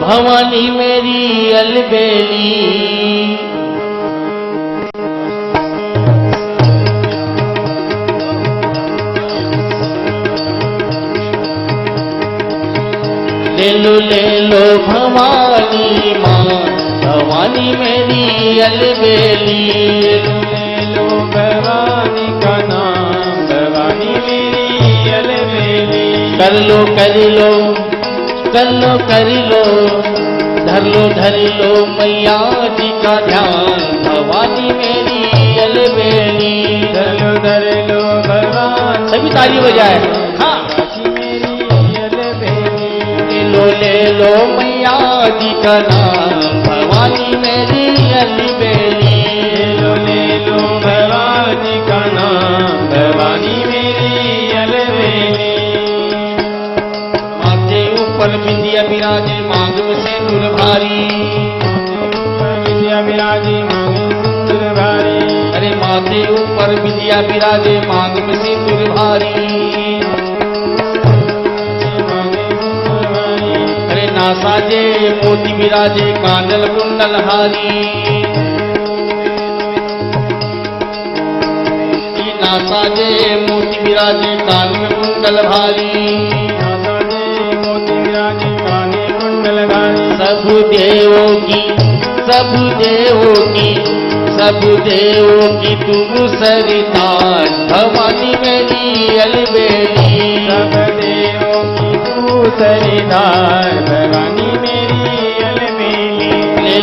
भवानी मेरी अलबेली, ले लो भवानी माँ, भवानी मेरी अलबेली। ले लो भवानी का नाम, भवानी मेरी अलबेली। कर लो कर लो कर लो कर लो, धर लो मैया जी का ध्यान, भवानी मेरी अलबेली। धर लो भवानी, सभी ताली बजाए। हाँ, मेरी अलबेली। ले लो मैया जी का नाम, भवानी मेरी अलबेली। ले लो भवानी का नाम, भवानी मेरी अलबेली। माथे ऊपर बिंदिया विराजे, मांग में सिंदूर भारी। विद्या विराजी मांगे सिंदूर भारी। अरे माथे ऊपर बिंदिया विराजे, मांग में सिंदूर भारी। अरे ना साजे मोती विराजे, कांडल कुंडल हारी। ना साजे मोती विराजे, कान में कुंडल भारी। सब देवों की सब देवों की सब देवों की तुम सरदार, भवानी मेरी अलबेली। सब देवों की तू सरदार, भवानी मेरी अलबेली। ले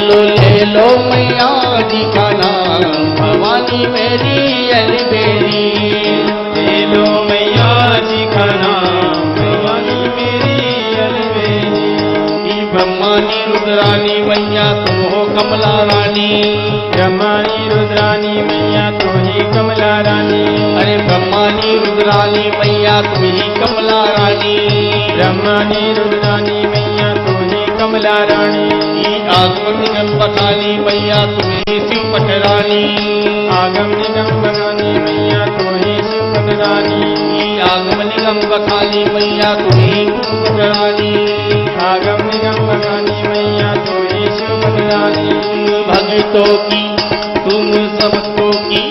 लो मैया जी का नाम, भवानी मेरी अलबेली। ले लो मैया जी का नाम, भवानी मेरी अलबेली। ब्रह्मानी रुद्रानी मैया तुम हो कमला रानी। ब्रह्मानी रुद्रानी मैया तू ही कमला रानी। अरे ब्रह्मानी रुद्रानी मैया तुम ही कमला रानी। ब्रह्मानी रुद्रानी मैया तू ही कमला रानी। आगम निगम बखानी मैया तुम ही शिव पटरानी। आगम निगम बखानी मैया तू ही शिव पटरानी। आगम निगम बखानी मैया तुम ही पटरानी। आगम निगम बखानी मैया तू ही शिव पटरानी। भक्तों की तुम सबको की,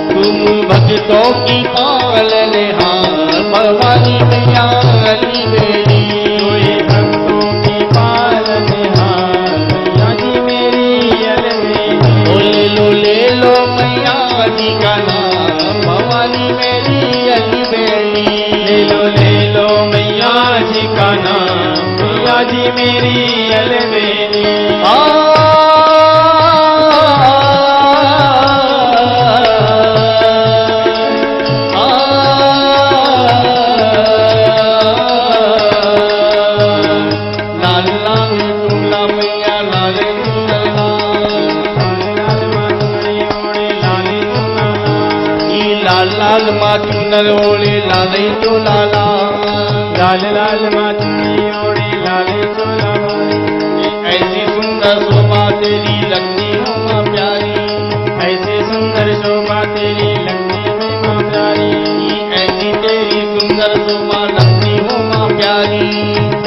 तुम भक्तों की पालनहार, भवानी मैया अलबेली। भक्तों की पालनहार, मैया जी मेरी अलबेली। ले लो मैया जी का नाम, भवानी मेरी अलबेली। ले लो मैया जी का नाम, मैया जी मेरी अलबेली। लाल माँ चुनर ओढ़े लाले तो लाला। लाल लाल माचुनी ओढ़े लाले चोला वाली। ऐसी सुंदर शोभा तेरी लगती हो माँ प्यारी। ऐसे सुंदर शोभा तेरी लगती है माँ प्यारी। ऐसी तेरी सुंदर शोभा लगती हो माँ प्यारी।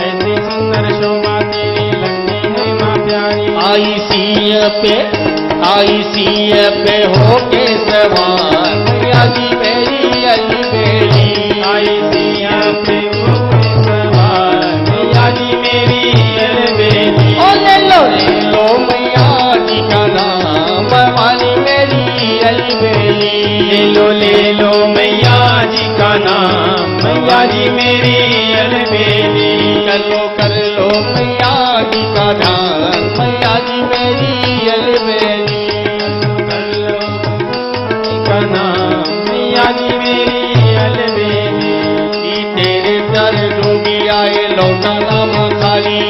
ऐसी सुंदर शोभा तेरी लगती है माँ प्यारी। आई सीय पे हो के सवार, मैया जी मेरी अलबेली। आई सिया पे हो के सवार, मैया जी मेरी अलबेली। ले लो मैया जी का नाम, भवानी मेरी अलबेली। ले लो मैया जी का नाम, मैया जी मेरी अलबेली। कर लो मैया जी का ध्यान, मैया जी मेरी अलबेली। कर लो का नाम, मैया जी मेरी अलबेली। तेरे दर जो भी आए लौटा नाम खाली।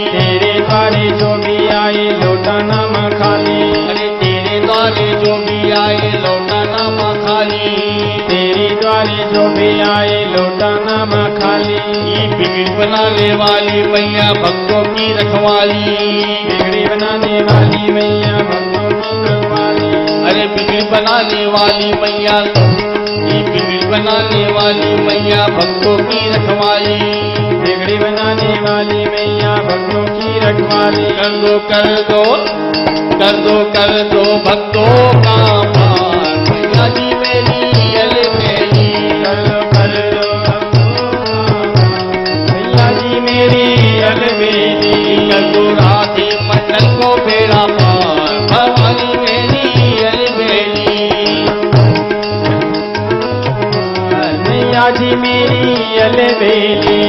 तेरे द्वारे जो भी आए लौटा नाम खाली। अरे तेरे द्वारे जो भी आए लौटा नाम खाली। तेरे द्वारे जो भी आए लौटा नाम खाली। बिगड़ी बनाने वाली मैया भक्तों की रखवाली। बिगड़ी बनाने वाली मैया भक्तों की रखवाली। अरे बिगड़ी बनाने वाली मैया, बिगड़ी बनाने वाली मैया भक्तों की रखवाली। बिगड़ी वाली मैया भक्तों की रखवाली। कर दो भक्तों का पार मैया जी मेरी अलबेली। कर दो भक्तों का मैया जी मेरी अलबेली। कर दो राधे मंडल को बेड़ा पार भवानी मेरी अलबेली। मैया जी मेरी अलबेली।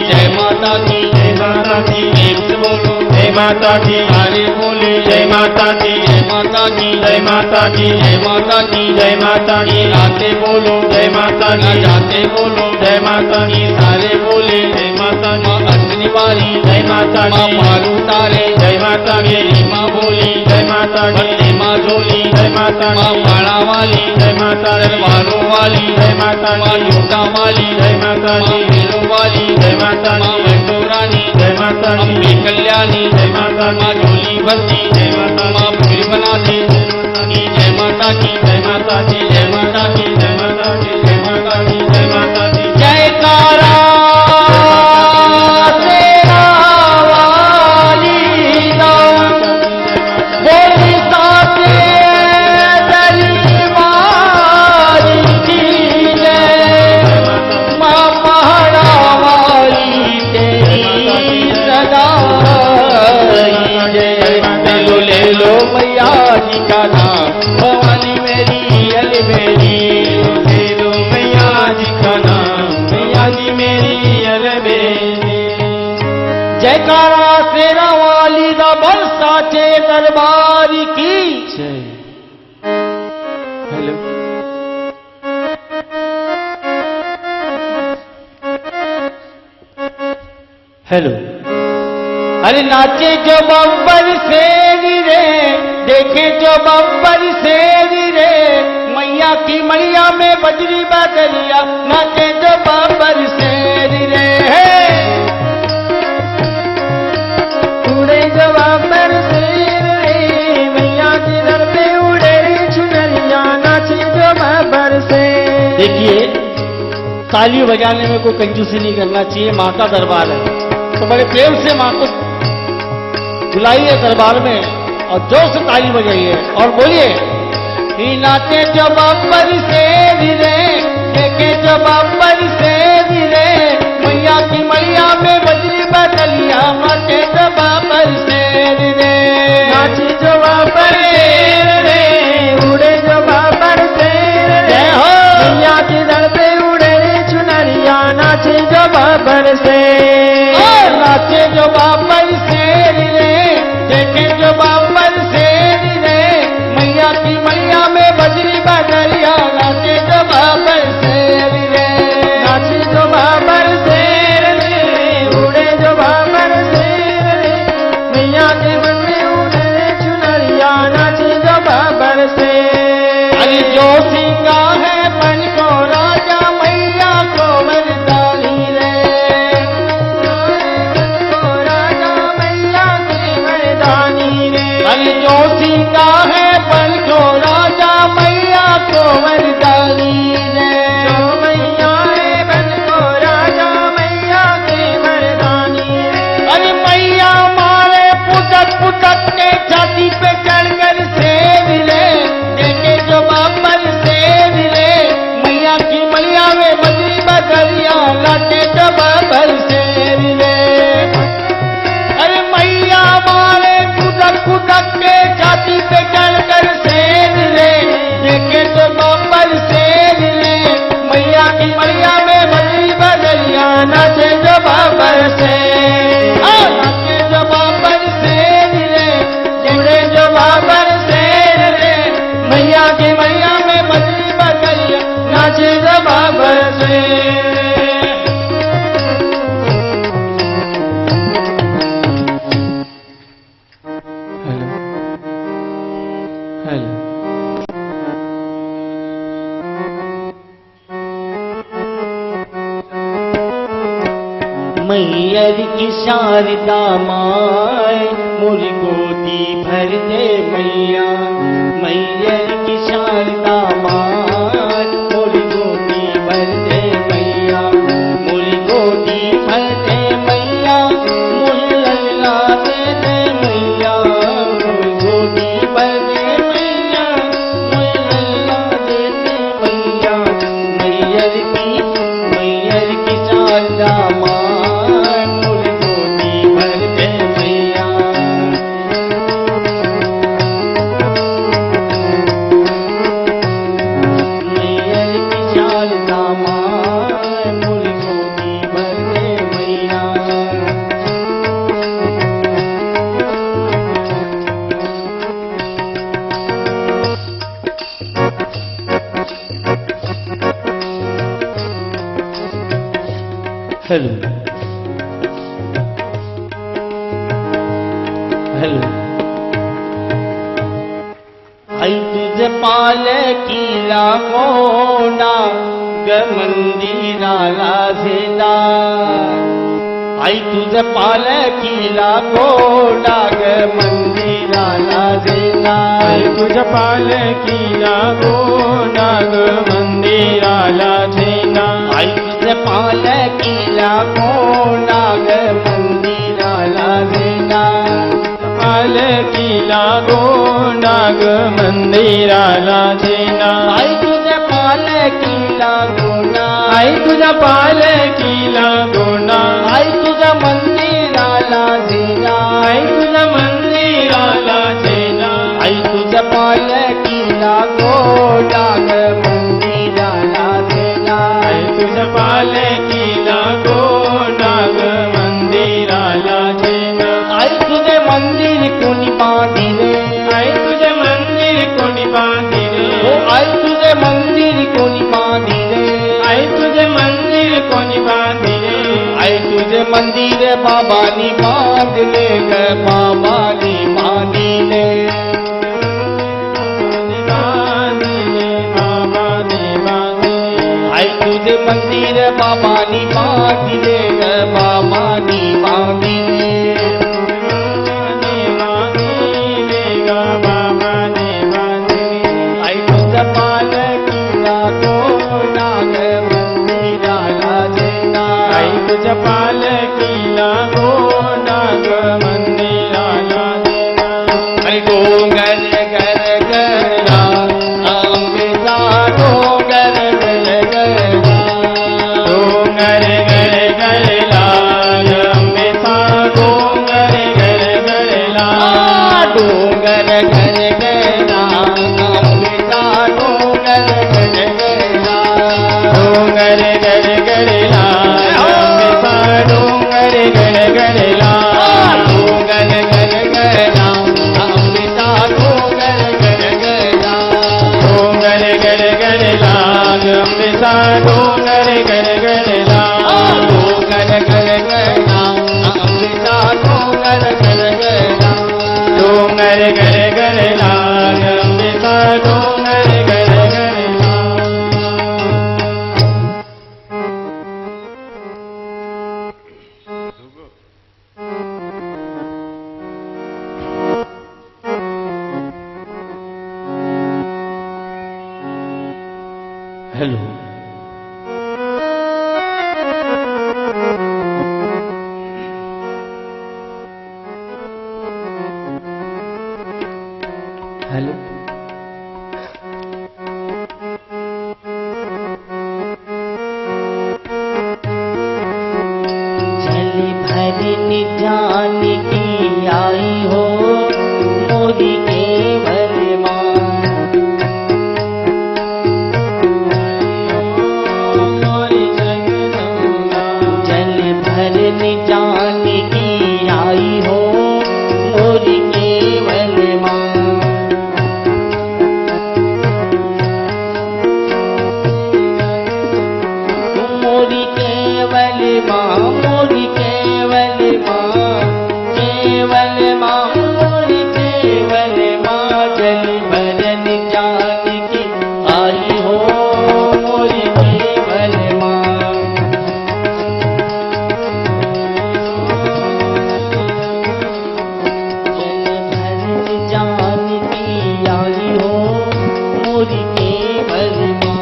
जय माता दी जय माता दी। एक से बोलो जय माता दी। सारे बोले जय माता दी। जय माता दी जय माता दी। जय माता दी जय माता दी। गाते बोलो जय माता ना दी। जाते बोलो जय माता दी। सारे बोले जय माता दी। माँ अश्विनी वाली जय माता माँ दी। पारू तारे जय माता दी। मेरी माँ बोली जय माता दी। बंदे माँ झोली जय माता माँ दी। पाड़ा वाली जय माता दी। दरबारों वाली जय माता माँ दी। योगा वाली जय माता माँ दी। मेलों वाली जय माता माँ दी। वैष्णो रानी जय माता दी। अम्बे कल्याणी जय माता दी। माँ झोली बंदी जय माता दी। माँ फिर बना दे जय माता की जय माता दी। जय माता की जय माता दी। जय माता दी। जय माता दी। जयकारा तेरा वाली दा बोली साचे दरबार की जय माँ पहाड़ा वाली तेरी सदा जय। ले लो मैया जी का नाम भवानी मेरी अलबेली। ले लो मैया जी का नाम मैया जी मेरी अलबेली। जयकारा तेरा वाली दा बोल साचे दरबार की जय। हेलो हेलो अरे नाचे जो बब्बर शेरी रे देखे जो बब्बर शेरी रे मैया की मड़िया में बजरी बदरिया नाचे जो बब्बर शेरी रे उड़े जो बब्बर शेर रे मैया के दर पे उड़े चुनरिया नाचे जो बब्बर शेर। देखिए ताली बजाने में कोई कंजूसी नहीं करना चाहिए। माँ का दरबार है तो बड़े प्रेम से माँ को बुलाइए दरबार में और जोर से ताली बजाइए और बोलिए ही नाचे जो बब्बर शेर रे देखे जो बब्बर शेर रे मैया की मैया में बजरी बदलिया नाचे जो बब्बर शेर रे नाचे जो बब्बर शेर रे उड़े जो बब्बर शेर रे जय हो। मैया के दर पे उड़े चुनरिया नाचे जो बब्बर शेर। नाचे जो बब्बर शेर रे देखे जो बब्बर शेर रे मैया की मैया में बजरी बदलिया नाचे जो बब्बर शेर रे नाचे जो बब्बर शेर रे उड़े जो बब्बर शेर रे मैया के मन में उड़े चुनरिया नाचे जो बब्बर शेर। अरे जो सिंगा है बन को राजा मैया को मर्दानी रे राजा मैया के मर्दानी रे। अरे जो सिंगा है बन को राजा मैया को मर्दानी रे जो मैया रे बन को राजा मैया के मर्दानी रे। अरे मैया मारे पुटक पुटक के छाती पे चढ़कर शेर रे देखे जो बब्बर शेर रे मैया की मैया में बजरी बदलिया लाटे जो बब्बर शेर रे। अरे मैया मारे पुटक पुटक के छाती पे चढ़कर शेर रे देखे जो बब्बर शेर रे मैया की मैया में बजरी बदलिया नाचे जो बब्बर शेर। नाचे जो बब्बर शेर रे जुड़े जो बब्बर शेर रे मैया की मैया में बजरी बदलिया नाचे जो बब्बर शेर। हेलो हेलो मैयर की शारदा माय मोरी गोदी भर दे मैया मैयर की शारदा माय मोरी गोदी भर दे मैया मोरी गोदी भर दे मैया हेलो हेलो आई तुझे पालकीला कोंडा ग मंदिराला झेंडा आई तुझे पालकीला कोंडा ग मंदिराला झेंडा आई तुझ्या पालकीला कोंडा ग मंदिराला झेंडा आई तुझे पालकीला कोंडा ग मंदिराला झेंडा पालकीला कोंडा ग मंदिराला झेंडा आई तुझे पालकीला कोंडा आई तुझ्या पालकीला कोंडा आई तुझ्या मंदिराला झेंडा आई तुझ्या मंदिराला झेंडा आई तुझ्या पालकीला कोंडा ग मंदिराला झेंडा आई तुझ्या पालकीला कोंडा ग मंदिराला झेंडा आई तुझे मंदिर कोणी बांधिले आई तुझे मंदिर कोणी बांधिले आई तुझे मंदिर कोणी बांधिले आई तुझे मंदिर कोणी बांधिले आई तुझे मंदिर बाबानी बांधले ग बाबानी बांधिले बांधिले बाबाने बांधिले आई तुझे मंदिर बाबानी बांधिले ग बाबानी बांधिले बांधिले ग बाबाने बांधिले आई तुझ्या पालकीला कोंडा ग मंदिराला झेंडा आई तुझ्या पालकीला कोंडा ग मंदिराला झेंडा आई डोंगर गर गरा आंबेचा डोंगर गर गरा डोंगर गर गरला अंबेचा डोंगर गर गरला डोंगर गर गरा आंबेचा डोंगर गर गरा डोंगर गर गरला अंबेचा डोंगर गर गरला डोंगर गर गरा आंबेचा डोंगर गर गरा डोंगर गर गरला अंबेचा डोंगर गर गरला डोंगर गर गरा आंबेचा डोंगर गर गरा डोंगर गर गरला अंबेचा डोंगर गर गरला हेलो हेलो चली भरनी जान की आई हो मोरी केवल मां जल भरनी जान की आई हो मोरी केवल मां मोरी केवल मां मोरी केवल मां केवल मां मोरी केवल मां जल भरनी जान की आई हो मोरी केवल मां जान की आई हो मोरी केवल मां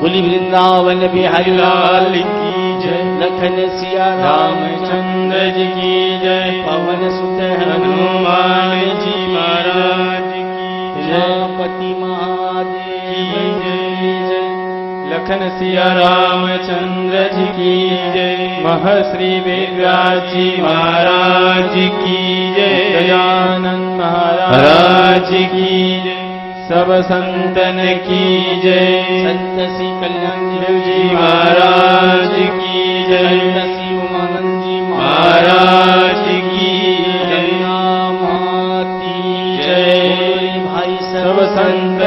बोली वृंदावन बिहारी लाल की जय लखन सिया रामचंद्र जी की जय पवन सुत हनुमान जी महाराज की जय पति महादेव की जय लखन सिया रामचंद्र जी की जय महश्री वेदव्यास जी महाराज की जय दयानंद महाराज की जय सब संतन की जय संत श्री कल्याण देव जी महाराज की जय संत श्री उमानंद जी महाराज की जय माती जय भाई सब संत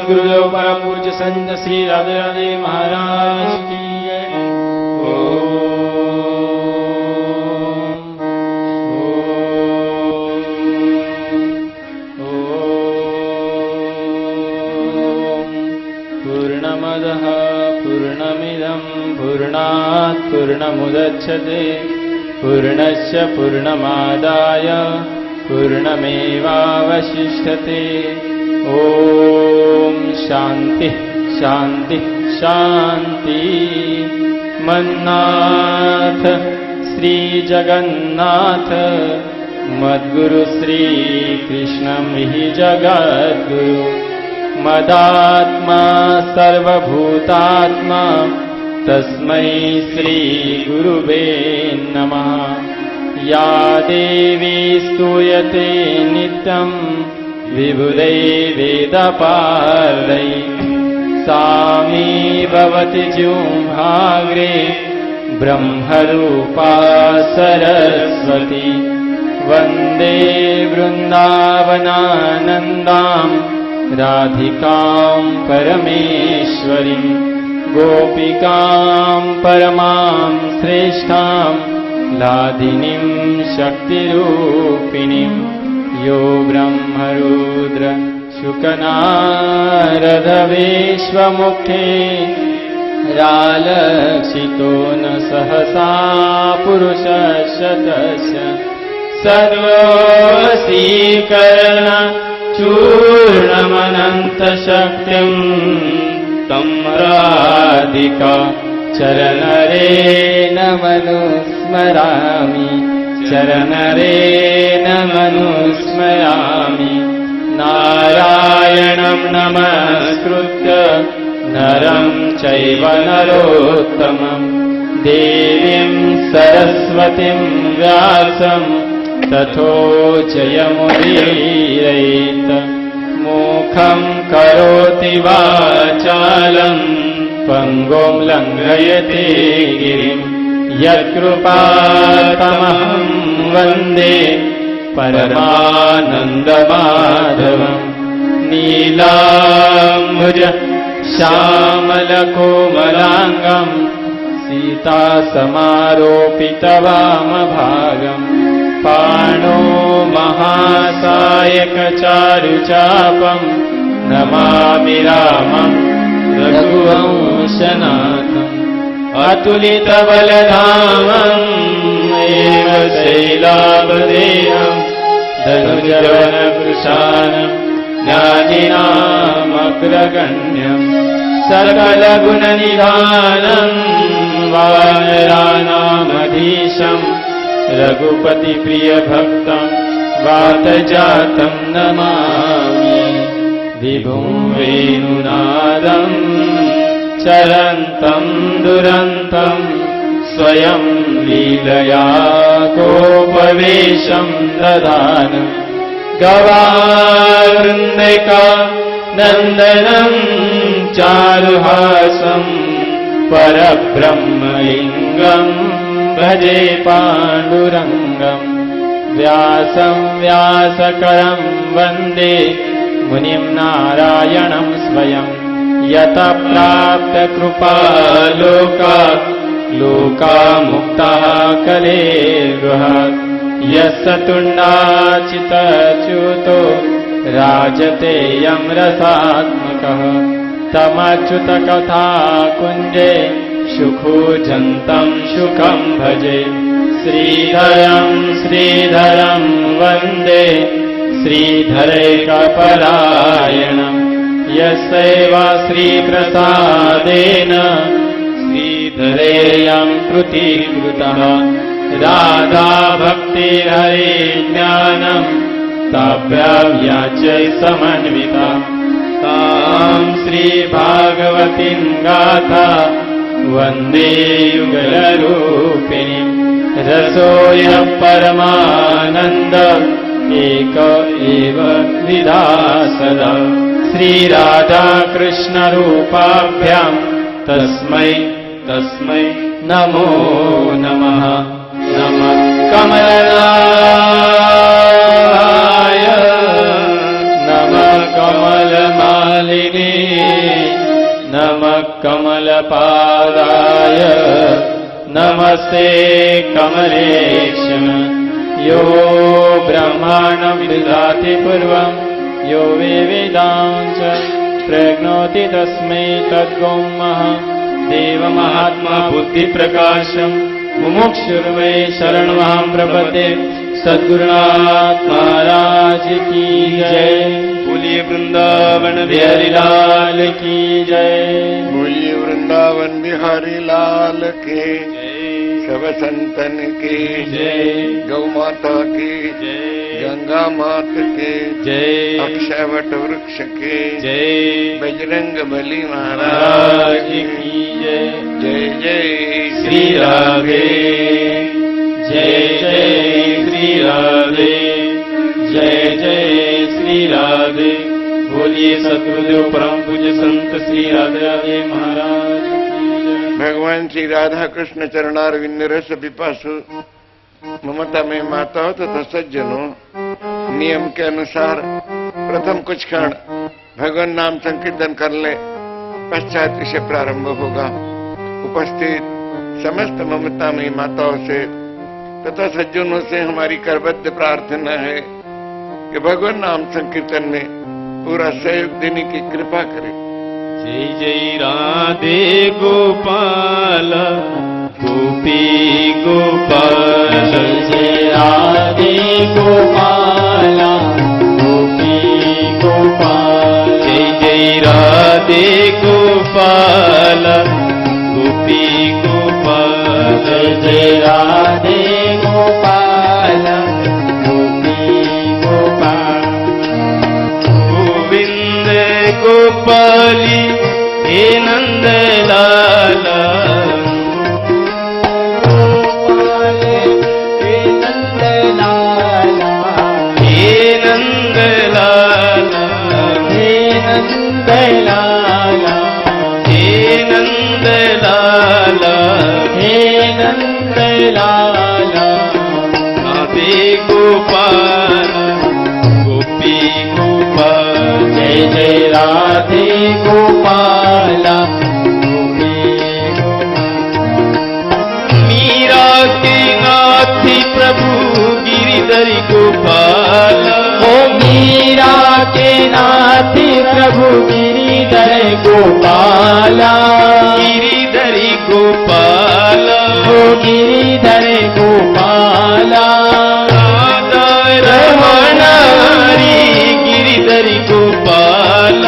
गुरुदेव परम पूज्य संत श्री राधे राधे महाराज की जय। पूर्णमदः पूर्णमिदं पूर्णात् पूर्णमुदच्यते पूर्णस्य पूर्णमादाय पूर्णमेवावशिष्यते। ॐ शान्ति शान्ति शान्ति। मन्नाथ श्री जगन्नाथ मद्गुरु श्री कृष्णं हि जगद्गुरु मदात्मा सर्वभूतात्मा तस्मै श्री गुरुवे नमः। या देवी स्तूयते नित्यं विबुधै वेदपालै सा मे भवति जिह्वाग्रे ब्रह्मरूपा सरस्वती। वन्दे वृन्दावनानन्दां राधिकां परमेश्वरीं गोपिकां परमां श्रेष्ठां लादिनीं शक्तिरूपिणीं। यो ब्रह्मरुद्र शुकनारदविश्वमुखे रालक्षितो न सहसा पुरुषशतस्य सर्वसीकरण चूर्णमनन्तशक्तिं तं राधिका चरणरेण मनुस्मरामि चरणरेण मनुस्मरामि। नारायणं नमस्कृत्य नरं चैव नरोत्तमं देवीं सरस्वतीं व्यासं ततो जयमुदीरयेत्। मूकं करोति वाचालं पङ्गुं लङ्घयते गिरिं यत्कृपातमहं वन्दे परमानन्दमाधवं। नीलाम्बुज श्यामलकोमलाङ्गं सीतासमारोपितवामभागं पाणो महासायकचारुचापं नमामि रामं रघुवंशनाथम्। अतुलितबलधामम् एव शैलाभदेहं धनुजवनकृशानं ज्ञानिनामग्रगण्यं सकलगुणनिधानं वानराणामधीशं रघुपतिप्रियभक्तं वातजातं नमामि। विभुं वेणुनादं चरन्तं दुरन्तं स्वयं लीलया गोपवेशं दधान। गवावृन्दिका नन्दनं चारुहासं परब्रह्मलिङ्गं भजे पाण्डुरङ्गं। व्यासं व्यासकरं वन्दे मुनिं नारायणं स्वयं। यतः प्राप्तकृपालोकात् लोकामुक्तः कलेर्गृहात्। यस्य तुण्डाचितच्युतो राजतेयं रसात्मकः तमच्युतकथाकुञ्जे सुखोजन्तं सुखं भजे। श्रीधरं श्रीधरं वन्दे श्रीधरैकपरायणं यस्यैव श्रीप्रसादेन श्रीधरेयं कृतीकृतः। राधा भक्तिर्हरे ज्ञानं ताभ्याव्याच्यै समन्विता। तां श्रीभागवतीं गाथा वन्दे युगलरूपिणीं। रसोऽयं परमानन्द एक एव विधा सदा। श्रीराधाकृष्णरूपाभ्यां तस्मै तस्मै नमो नमः। नमः कमलनाय नमः कमलमालिनी कमलपादाय नमस्ते कमलेश यो ब्रह्माणं विदधाति पूर्वं यो वेदांच प्रज्ञोति तस्मै तद्गोमः देवमहात्मा बुद्धिप्रकाशं मुमुक्षुर्वै शरणमहं प्रपद्ये सद्गुरुनाथ महाराज की जय। बोलिए वृंदावन बिहारी लाल की जय। बोलिए वृंदावन बिहारी लाल के सब संतन की जय। गौ माता की जय। गंगा मात के जय। अक्षय वट वृक्ष के जय। बजरंग बली महाराज महाराज की की जय। जय जय श्री राधे जय जय श्री राधे जय जय श्री राधे। बोलिए सद्गुरुदेव परम पूज्य संत श्री राधे राधे महाराज की जय। भगवान श्री राधा कृष्ण चरणारविंद रस पिपासु ममता में माताओं तथा सज्जनों, नियम के अनुसार प्रथम कुछ क्षण भगवान नाम संकीर्तन कर ले, पश्चात इसे प्रारंभ होगा। उपस्थित समस्त ममता में माताओं से तथा सज्जनों से हमारी करबद्ध प्रार्थना है कि भगवान नाम संकीर्तन में पूरा सहयोग देने की कृपा करें। जय जय राधे गोपाल गोपी गोपाल जय जय राधे गोपाल गोपी गोपाल जय जय राधे गोपाल गोपी गोपाल जय जय राधे गोपाल गोपी गोपाल। गोविंद गोपाली हे नंद लाला गोपाल हे नंद लाला हे नंद लाला हे नंद लाला हे नंद लाला हे नंद लाला राधे गोपाल गोपी गोपाल जय जय राधे गोपाल गोपी गोपाल। मीरा के नाथी प्रभु गिरिधर गोपाल ओ मीरा के नाथी प्रभु गिरिधर गोपाल गिरिधर गोपाल ओ गिरिधर गोपाल। राधा रमण हरि गिरिधर गोपाल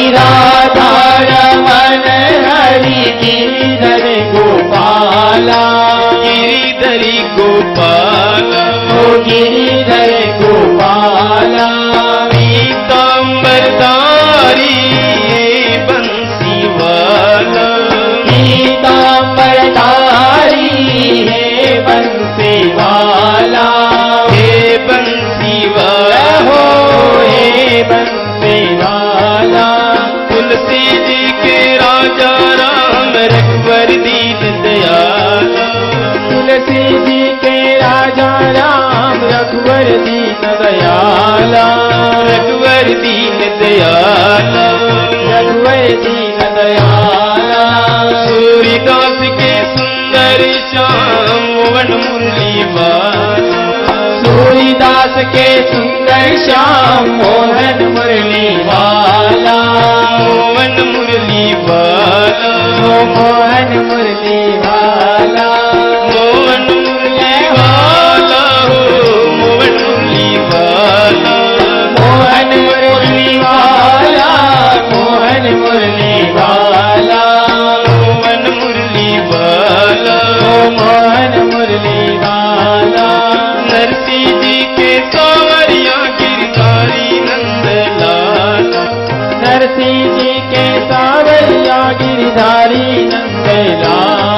राधा रमण हरि गिरिधर गोपाल गिरिधर गोपाल ओ गिरिधर गोपाल। पीताम्बरधारी बंसी वाला पीताम्बरधारी है बंसी वाला हे बंसी वाला हो हे बंसी वाला। तुलसी जी के राजा राम रघुवर दीन दयाल तुलसी जी के राजा राम रघुवर दीन दयाल रघुवर दीन दयाल रघुवर दीन दयाल। सूर्यदास के सुंदर श्याम मोहन मुरली वाला सूर्यदास के सुंदर श्याम मोहन मुरली वाला मोहन मुरली वाला मोहन मुरली वाला मोहन मुरली वाला हो मोहन मुरली वाला मोहन मुरली वाला मोहन मुरली वाला मोहन मुरली वाला मोहन मुरली वाला। नरसी जी के सावरिया गिरधारी नंद लाला नरसी जी के सावरिया गिरधारी नंद लाला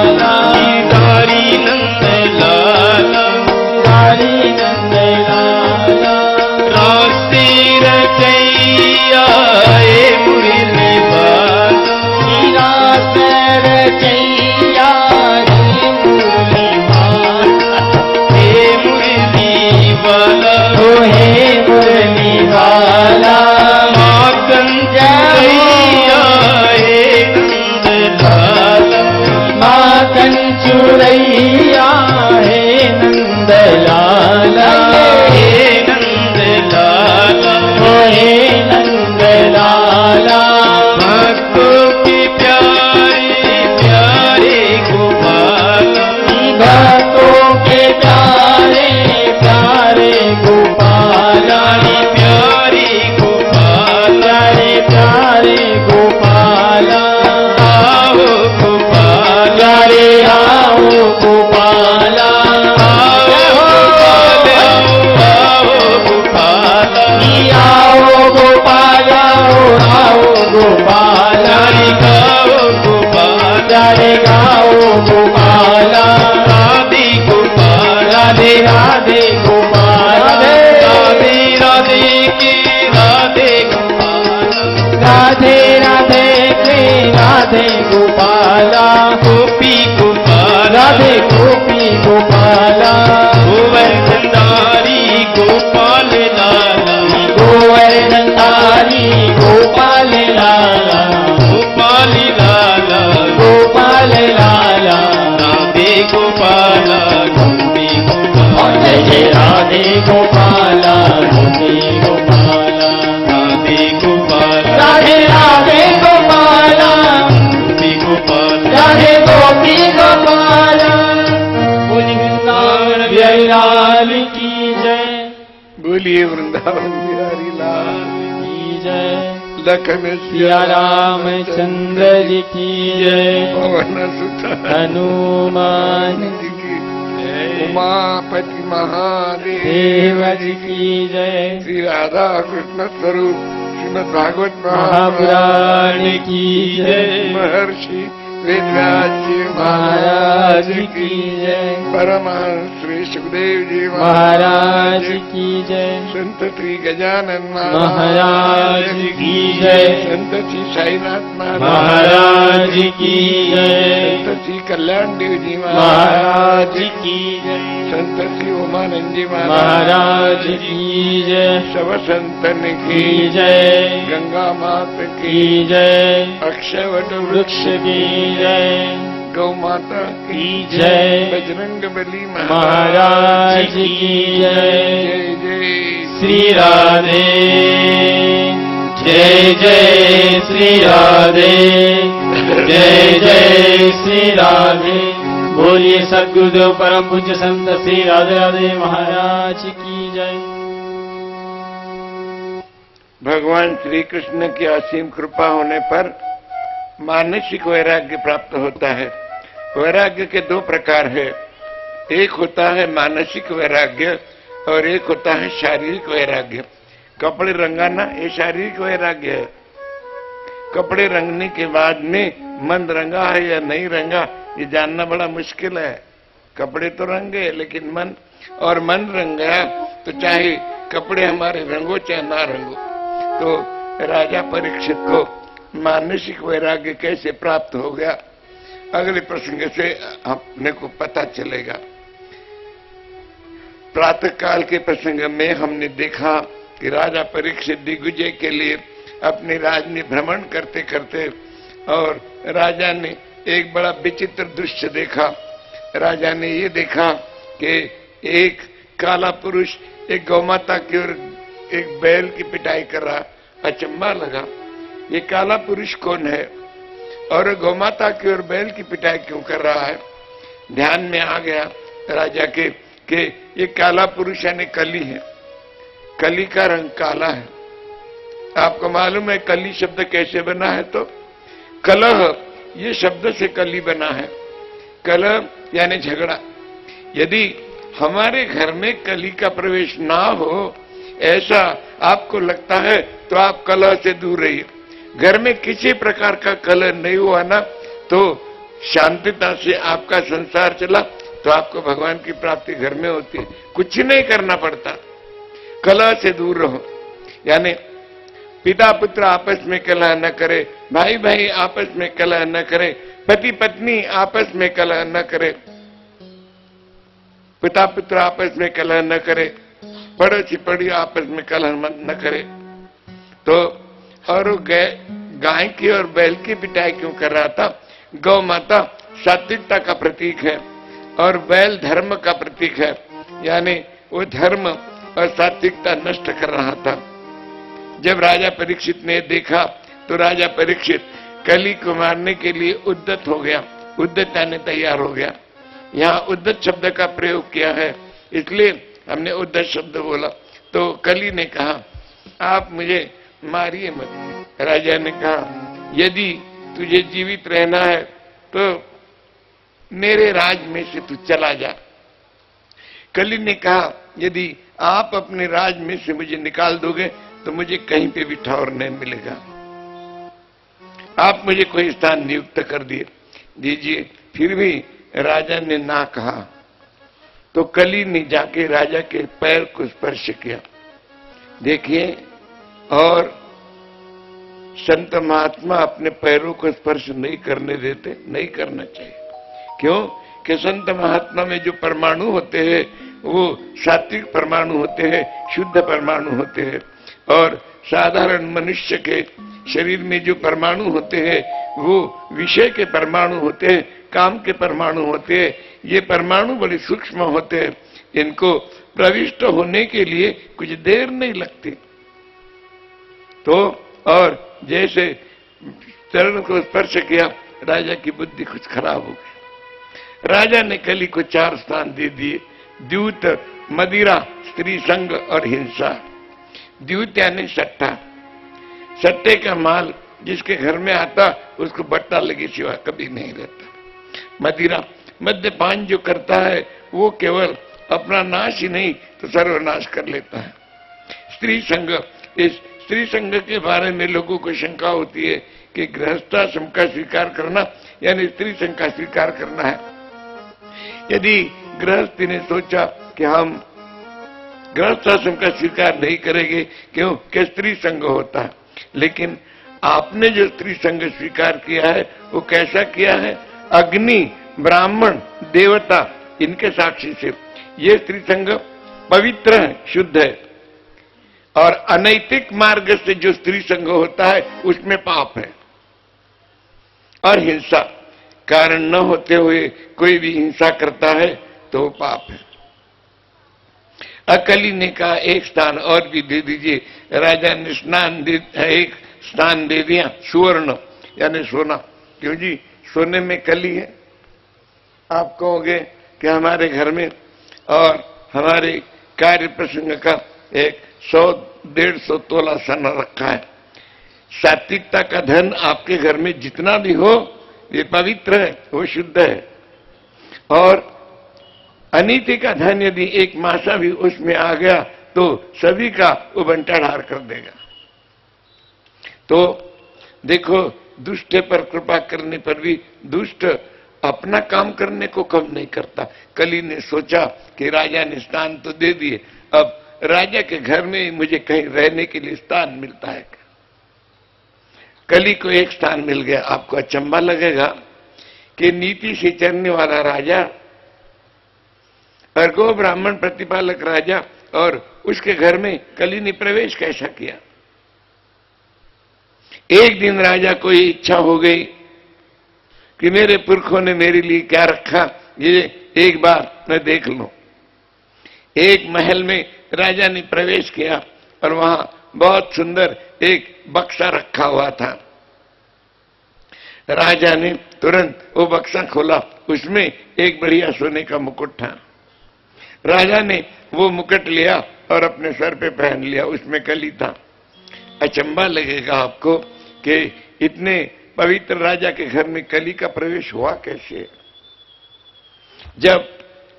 चुनैया हे नंद लाला, हे नंद लाला, हे नंद लाला। भक्तों की प्यारे प्यारे गोपाला, भक्तों के प्यारे प्यारे गोपाला, प्यारे गोपाला, प्यारे गोपाला। आओ गोपाला रे आओ गोपाला, आओ गोपाला, आओ गोपाला, आओ गोपाला, आओ गोपाला, गाओ गोपाला रे गाओ गोपाला। राधे गोपाला रे राधे गोपाला, राधे राधे की राधे गोपाला, राधे राधे की राधे गोपाला। गोपी गोपाला, राधे गोपी गोपाला, गोवर्धनधारी गोपाल लाला, गोवर्धनधारी गोपाल लाला, गोपाल लाला, गोपाल लाला। राधे गोपाला गोपी गोपाला, जय राधे गोपाला गोपी गोपाला, राधे गोपाला, राधे राधे गोपाला गोपी गोपाला, राधे गोपी गोपाला। बोली वृंदावन बिहारी लाल की जय, बोलिए वृंदावन बिहारी लाल की जय। लखन सिया रामचंद्र जी की जय, पवन सुत हनुमान जी की उमापति महादेव देव जी की जय, श्री राधा कृष्ण स्वरूप श्रीमद भागवत महापुराण की जय, महर्षि वेदव्यास जी महाराज की जय, परमहंस श्री सुखदेव जी महाराज की जय, संत श्री गजानन महाराज की जय, संत श्री साईनाथ महाराज की जय, संत श्री कल्याण देव जी महाराज की जय, संत श्री उमानंद जी महाराज की जय, सब संतन की की जय, गंगा मात की की जय, अक्षयवट वृक्ष की जय, गौ माता की जय, बजरंग बली महाराज की जय। जय जय श्री राधे, जय जय श्री राधे, जय जय श्री राधे। बोलिए सद्गुरुदेव परम पूज्य संत श्री राधे राधे महाराज की जय। भगवान श्री कृष्ण की असीम कृपा होने पर मानसिक वैराग्य प्राप्त होता है। वैराग्य के दो प्रकार है, एक होता है मानसिक वैराग्य और एक होता है शारीरिक वैराग्य। कपड़े रंगाना ये शारीरिक वैराग्य है। कपड़े रंगने के बाद में मन रंगा है या नहीं रंगा ये जानना बड़ा मुश्किल है। कपड़े तो रंगे लेकिन मन रंग गया तो चाहे कपड़े हमारे रंगो चाहे ना रंगो। तो राजा परीक्षित को मानसिक वैराग्य कैसे प्राप्त हो गया अगले प्रसंग से अपने को पता चलेगा। प्रातः काल के प्रसंग में हमने देखा कि राजा परीक्षित दिग्विजय के लिए अपने राज में भ्रमण करते करते और राजा ने एक बड़ा विचित्र दृश्य देखा। राजा ने ये देखा कि एक काला पुरुष एक गौमाता की ओर एक बैल की पिटाई कर रहा। अचंभा लगा ये काला पुरुष कौन है और गौमाता की ओर बैल की पिटाई क्यों कर रहा है। ध्यान में आ गया राजा के कि ये काला पुरुष यानी कली है। कली का रंग काला है। आपको मालूम है कली शब्द कैसे बना है? तो कलह ये शब्द से कली बना है। कलह यानी झगड़ा। यदि हमारे घर में कली का प्रवेश ना हो ऐसा आपको लगता है तो आप कलह से दूर रहिए। घर में किसी प्रकार का कलह नहीं हुआ ना तो शांतिता से आपका संसार चला तो आपको भगवान की प्राप्ति घर में होती है। कुछ नहीं करना पड़ता। कलह से दूर रहो। यानी पिता पुत्र आपस में कलह न करे, भाई भाई आपस में कलह न करे, पति पत्नी आपस में कलह न करे, पिता पुत्र आपस में कलह न करे, पड़ोसी पड़ी आपस में कलह न करे। तो और गाय की और बैल की पिटाई क्यों कर रहा था? गौ माता सात्विकता का प्रतीक है और बैल धर्म का प्रतीक है, यानी वो धर्म और सात्विकता नष्ट कर रहा था। जब राजा परीक्षित ने देखा तो राजा परीक्षित कली को मारने के लिए उद्यत हो गया, उद्यत यानी तैयार हो गया। यहाँ उद्यत शब्द का प्रयोग किया है, इसलिए हमने उद्यत शब्द बोला। तो कली ने कहा आप मुझे मारिए मत। राजा ने कहा यदि तुझे जीवित रहना है तो मेरे राज में से तू चला जा। कली ने कहा यदि आप अपने राज में से मुझे निकाल दोगे तो मुझे कहीं पे भी ठौर नहीं मिलेगा। आप मुझे कोई स्थान नियुक्त कर दीजिए। फिर भी राजा ने ना कहा तो कली ने जाके राजा के पैर को स्पर्श किया। देखिए, और संत महात्मा अपने पैरों को स्पर्श नहीं करने देते, नहीं करना चाहिए। क्यों? कि संत महात्मा में जो परमाणु होते हैं वो सात्विक परमाणु होते हैं, शुद्ध परमाणु होते हैं, और साधारण मनुष्य के शरीर में जो परमाणु होते हैं वो विषय के परमाणु होते हैं, काम के परमाणु होते हैं। ये परमाणु बड़े सूक्ष्म होते हैं, इनको प्रविष्ट होने के लिए कुछ देर नहीं लगती। तो और जैसे चरण को स्पर्श किया, राजा की बुद्धि कुछ खराब हो गई। राजा ने कली को 4 स्थान दे दिए: द्यूत, मदिरा, स्त्री संग और हिंसा। द्यूत यानी सट्टा, सट्टे का माल जिसके घर में आता उसको बट्टा लगे सिवा कभी नहीं रहता। मदिरा, मद्यपान जो करता है वो केवल अपना नाश ही नहीं तो सर्वनाश कर लेता है। स्त्री संग, इस स्त्री संग के बारे में लोगों को शंका होती है कि गृहस्थाश्रम का स्वीकार करना यानी स्त्री संग का स्वीकार करना है। यदि गृहस्थी ने सोचा कि हम गृहस्थाश्रम का स्वीकार नहीं करेंगे क्यों कि स्त्री संग होता है, लेकिन आपने जो स्त्री संग स्वीकार किया है वो कैसा किया है? अग्नि, ब्राह्मण, देवता इनके साक्षी से ये स्त्री संग पवित्र है, शुद्ध है। और अनैतिक मार्ग से जो स्त्री संग होता है उसमें पाप है। और हिंसा, कारण न होते हुए कोई भी हिंसा करता है तो वो पाप है। अकली ने कहा एक स्थान और भी दे दीजिए। राजा ने एक स्थान दे दिया, सुवर्ण यानी सोना। क्यों जी? सोने में कली है। आप कहोगे कि हमारे घर में और हमारे कार्य प्रसंग का एक 100-150 तोला सोना रखा है। सात्विकता का धन आपके घर में जितना भी हो ये पवित्र है, वो शुद्ध है। और अनीति का धन यदि एक मासा भी उसमें आ गया तो सभी का वो बंटाढार कर देगा। तो देखो, दुष्ट पर कृपा करने पर भी दुष्ट अपना काम करने को कम नहीं करता। कली ने सोचा कि राजा ने स्थान तो दे दिए, अब राजा के घर में मुझे कहीं रहने के लिए स्थान मिलता है। कली को एक स्थान मिल गया। आपको अचंभा लगेगा कि नीति से चलने वाला राजा और गो ब्राह्मण प्रतिपालक राजा और उसके घर में कली ने प्रवेश कैसा किया। एक दिन राजा को ये इच्छा हो गई कि मेरे पुरखों ने मेरे लिए क्या रखा, ये एक बार मैं देख लूं। एक महल में राजा ने प्रवेश किया और वहां बहुत सुंदर एक बक्सा रखा हुआ था। राजा ने तुरंत वो बक्सा खोला, उसमें एक बढ़िया सोने का मुकुट था। राजा ने वो मुकुट लिया और अपने सर पे पहन लिया, उसमें कली था। अचंभा लगेगा आपको कि इतने पवित्र राजा के घर में कली का प्रवेश हुआ कैसे। जब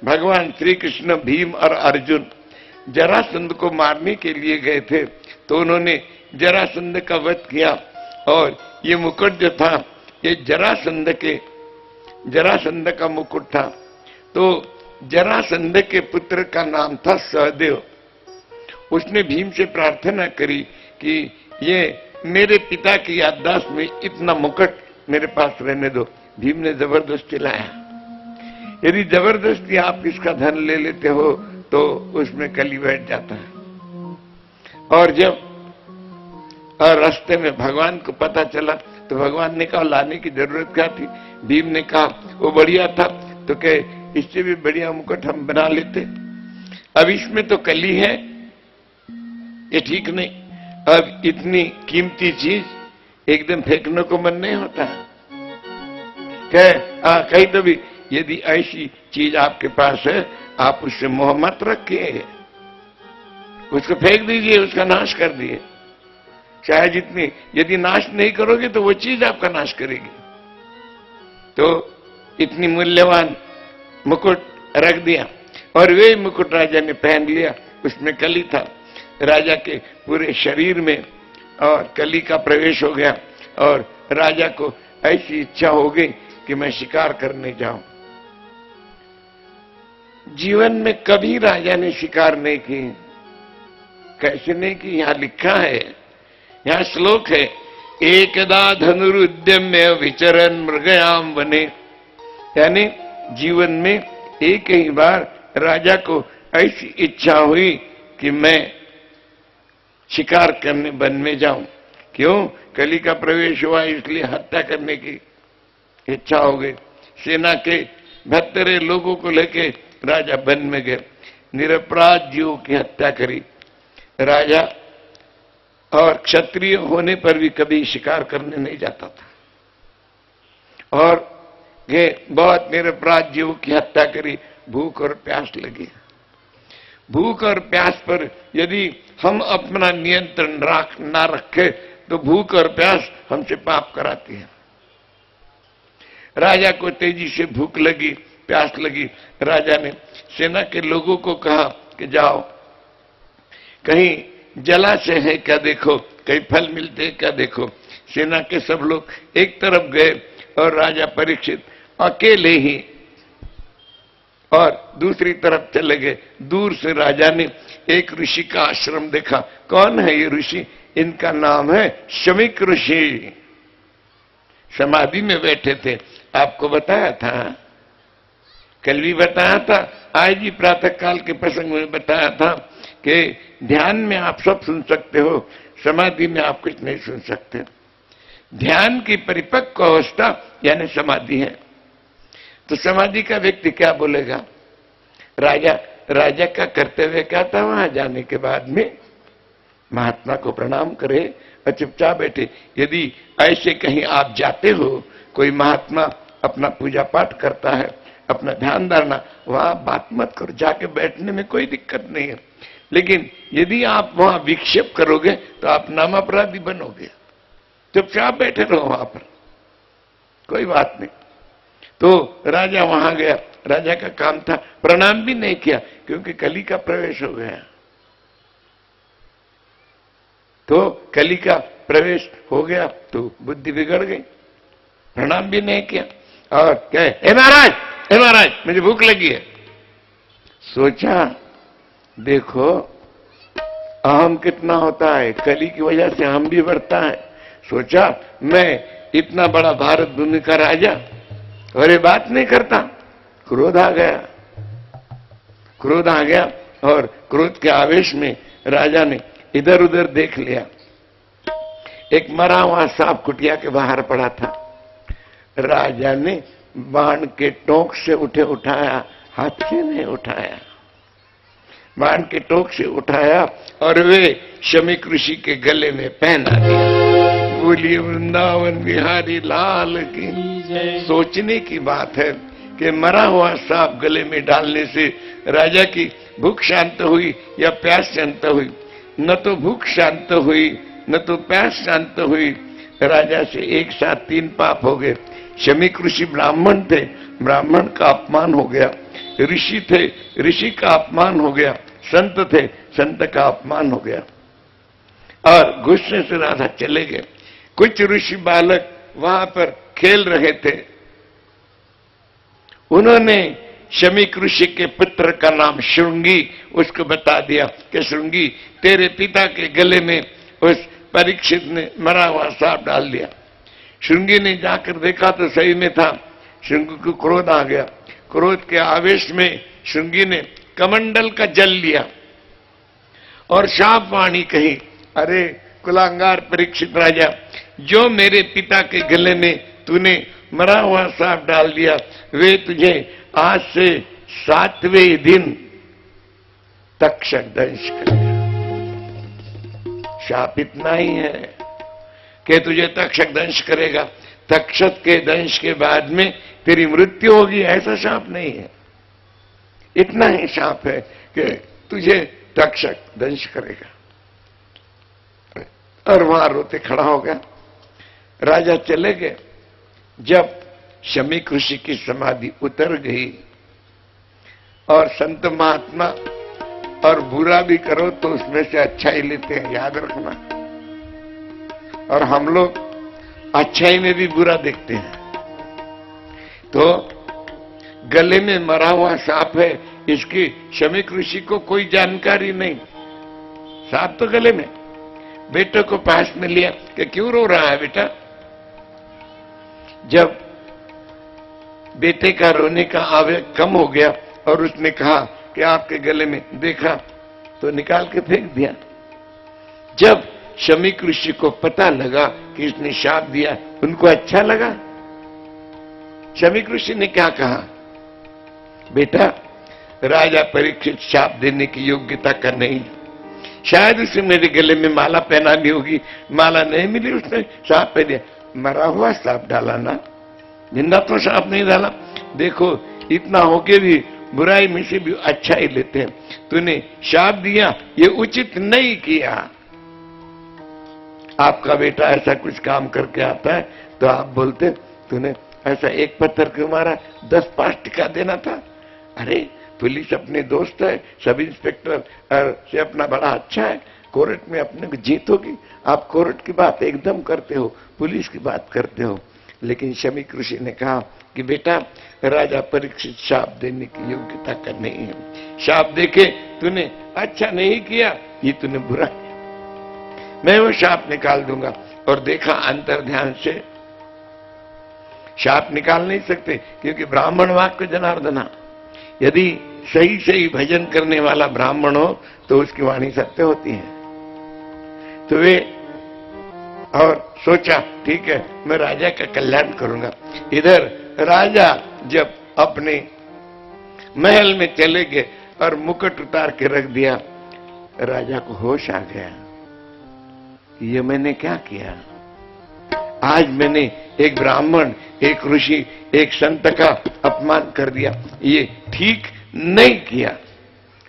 भगवान श्री कृष्ण, भीम और अर्जुन जरासंध को मारने के लिए गए थे तो उन्होंने जरासंध का वध किया और ये मुकुट जो था ये जरासंध का मुकुट था। तो जरासंध के पुत्र का नाम था सहदेव। उसने भीम से प्रार्थना करी कि ये मेरे पिता की याददाश्त में इतना मुकुट मेरे पास रहने दो। भीम ने जबरदस्ती लाया। यदि जबरदस्ती आप इसका धन ले लेते हो तो उसमें कली बैठ जाता है। और जब रास्ते में भगवान को पता चला तो भगवान ने कहा लाने की जरूरत क्या थी। भीम ने कहा वो बढ़िया था, तो कहे इससे भी बढ़िया मुकुट हम बना लेते। अब इसमें तो कली है, ये ठीक नहीं। अब इतनी कीमती चीज एकदम फेंकने को मन नहीं होता। कहीं तो भी यदि ऐसी चीज आपके पास है, आप उससे मोह मत रखिए, उसको फेंक दीजिए, उसका नाश कर दिए। चाहे जितनी, यदि नाश नहीं करोगे तो वो चीज आपका नाश करेगी। तो इतनी मूल्यवान मुकुट रख दिया, और वे मुकुट राजा ने पहन लिया। उसमें कली था राजा के पूरे शरीर में, और कली का प्रवेश हो गया, और राजा को ऐसी इच्छा हो गई कि मैं शिकार करने जाऊं। जीवन में कभी राजा ने शिकार नहीं की। कैसे नहीं की? यहां लिखा है, यहां श्लोक है, एकदा धनुरुद्यम्य विचरन मृगयाम वने। यानी जीवन में एक ही बार राजा को ऐसी इच्छा हुई कि मैं शिकार करने वन में जाऊं। क्यों? कली का प्रवेश हुआ, इसलिए हत्या करने की इच्छा हो गई। सेना के 72 लोगों को लेके राजा वन में गए, निरपराध जीवों की हत्या करी। राजा और क्षत्रिय होने पर भी कभी शिकार करने नहीं जाता था, और ये बहुत निरपराध जीवों की हत्या करी। भूख और प्यास लगी। भूख और प्यास पर यदि हम अपना नियंत्रण ना रखे तो भूख और प्यास हमसे पाप कराती है। राजा को तेजी से भूख लगी, प्यास लगी। राजा ने सेना के लोगों को कहा कि जाओ, कहीं जलाशय है क्या देखो, कहीं फल मिलते हैं क्या देखो। सेना के सब लोग एक तरफ गए, और राजा परीक्षित अकेले ही और दूसरी तरफ चले गए। दूर से राजा ने एक ऋषि का आश्रम देखा। कौन है ये ऋषि? इनका नाम है शमीक ऋषि। समाधि में बैठे थे, आपको बताया था, कल भी बताया था, आज भी प्रातः काल के प्रसंग में बताया था कि ध्यान में आप सब सुन सकते हो, समाधि में आप कुछ नहीं सुन सकते। ध्यान की परिपक्व अवस्था यानी समाधि है। तो समाधि का व्यक्ति क्या बोलेगा? राजा का कर्तव्य क्या था? वहां जाने के बाद में महात्मा को प्रणाम करे और चुपचाप बैठे। यदि ऐसे कहीं आप जाते हो, कोई महात्मा अपना पूजा पाठ करता है, अपना ध्यान धारणा, वहां बात मत करो, जाके बैठने में कोई दिक्कत नहीं है। लेकिन यदि आप वहां विक्षेप करोगे तो आप नाम अपराधी बनोगे। चुपचाप बैठे रहो वहां पर, कोई बात नहीं। तो राजा वहां गया, राजा का काम था, प्रणाम भी नहीं किया क्योंकि कली का प्रवेश हो गया। तो कली का प्रवेश हो गया तो बुद्धि बिगड़ गई, प्रणाम भी नहीं किया। और क्या है, हे महाराज मुझे भूख लगी है। सोचा देखो अहम कितना होता है, कली की वजह से अहम भी बढ़ता है। सोचा मैं इतना बड़ा भारत भूमि का राजा और ये बात नहीं करता। क्रोध आ गया और क्रोध के आवेश में राजा ने इधर उधर देख लिया। एक मरा हुआ सांप कुटिया के बाहर पड़ा था। राजा ने बाण के टोंक से उठाया, हाथ से नहीं उठाया, बाण के टोंक से उठाया और वे शमीक ऋषि के गले में पहना दिया। बोलिए वृंदावन बिहारी लाल की जय। सोचने की बात है कि मरा हुआ सांप गले में डालने से राजा की भूख शांत हुई या प्यास शांत हुई? न तो भूख शांत हुई, न तो प्यास शांत हुई। राजा से एक साथ 3 पाप हो गए। शमीक ऋषि ब्राह्मण थे, ब्राह्मण का अपमान हो गया। ऋषि थे, ऋषि का अपमान हो गया। संत थे, संत का अपमान हो गया। और गुस्से से राजा चले गए। कुछ ऋषि बालक वहां पर खेल रहे थे। उन्होंने शमीक ऋषि के पुत्र का नाम श्रृंगी उसको बता दिया कि श्रृंगी तेरे पिता के गले में उस परीक्षित ने मरा हुआ सांप डाल दिया। श्रृंगी ने जाकर देखा तो सही में था। श्रृंगी को क्रोध आ गया। क्रोध के आवेश में श्रृंगी ने कमंडल का जल लिया और शाप वाणी कही, अरे कुलांगार परीक्षित राजा, जो मेरे पिता के गले में तूने मरा हुआ सांप डाल दिया, वे तुझे आज से 7वें दिन तक्षक दंश करेगा। शाप इतना ही है कि तुझे तक्षक दंश करेगा। तक्षक के दंश के बाद में तेरी मृत्यु होगी, ऐसा शाप नहीं है। इतना ही शाप है कि तुझे तक्षक दंश करेगा। और वहां रोते खड़ा हो गया। राजा चले गए। जब शमीक ऋषि की समाधि उतर गई, और संत महात्मा और बुरा भी करो तो उसमें से अच्छा ही लेते हैं, याद रखना। और हम लोग अच्छाई में भी बुरा देखते हैं। तो गले में मरा हुआ सांप है, इसकी शमीक ऋषि को कोई जानकारी नहीं। सांप तो गले में। बेटे को पास में लिया कि क्यों रो रहा है बेटा। जब बेटे का रोने का आवेग कम हो गया और उसने कहा कि आपके गले में, देखा तो निकाल के फेंक दिया। जब शमीक ऋषि को पता लगा कि इसने शाप दिया, उनको अच्छा लगा। शमीक ऋषि ने क्या कहा, बेटा राजा परीक्षित शाप देने की योग्यता का नहीं, शायद उसे मेरे गले में माला पहनानी होगी, माला नहीं मिली, उसने सांप पहन दिया। मरा हुआ सांप डाला ना, जिंदा तो सांप नहीं डाला। देखो इतना होके भी बुराई में से भी अच्छा ही लेते हैं। तूने शाप दिया, ये उचित नहीं किया। आपका बेटा ऐसा कुछ काम करके आता है तो आप बोलते तूने ऐसा एक पत्थर क्यों मारा, 10 5 टिका देना था। अरे पुलिस अपने दोस्त है, सब इंस्पेक्टर से अपना बड़ा अच्छा है, कोर्ट में अपने को जीत होगी। आप कोर्ट की बात एकदम करते हो, पुलिस की बात करते हो। लेकिन शमीक ऋषि ने कहा कि बेटा राजा परीक्षित शाप देने की योग्यता का नहीं है। शाप देके तूने अच्छा नहीं किया, ये तूने बुरा किया। मैं वो शाप निकाल दूंगा। और देखा अंतर ध्यान से, शाप निकाल नहीं सकते क्योंकि ब्राह्मण वाक्य जनार्दना। यदि सही सही भजन करने वाला ब्राह्मण हो तो उसकी वाणी सत्य होती है। तो वे और सोचा ठीक है मैं राजा का कल्याण करूंगा। इधर राजा जब अपने महल में चले गए और मुकुट उतार के रख दिया, राजा को होश आ गया, ये मैंने क्या किया। आज मैंने एक ब्राह्मण, एक ऋषि, एक संत का अपमान कर दिया, ये ठीक नहीं किया।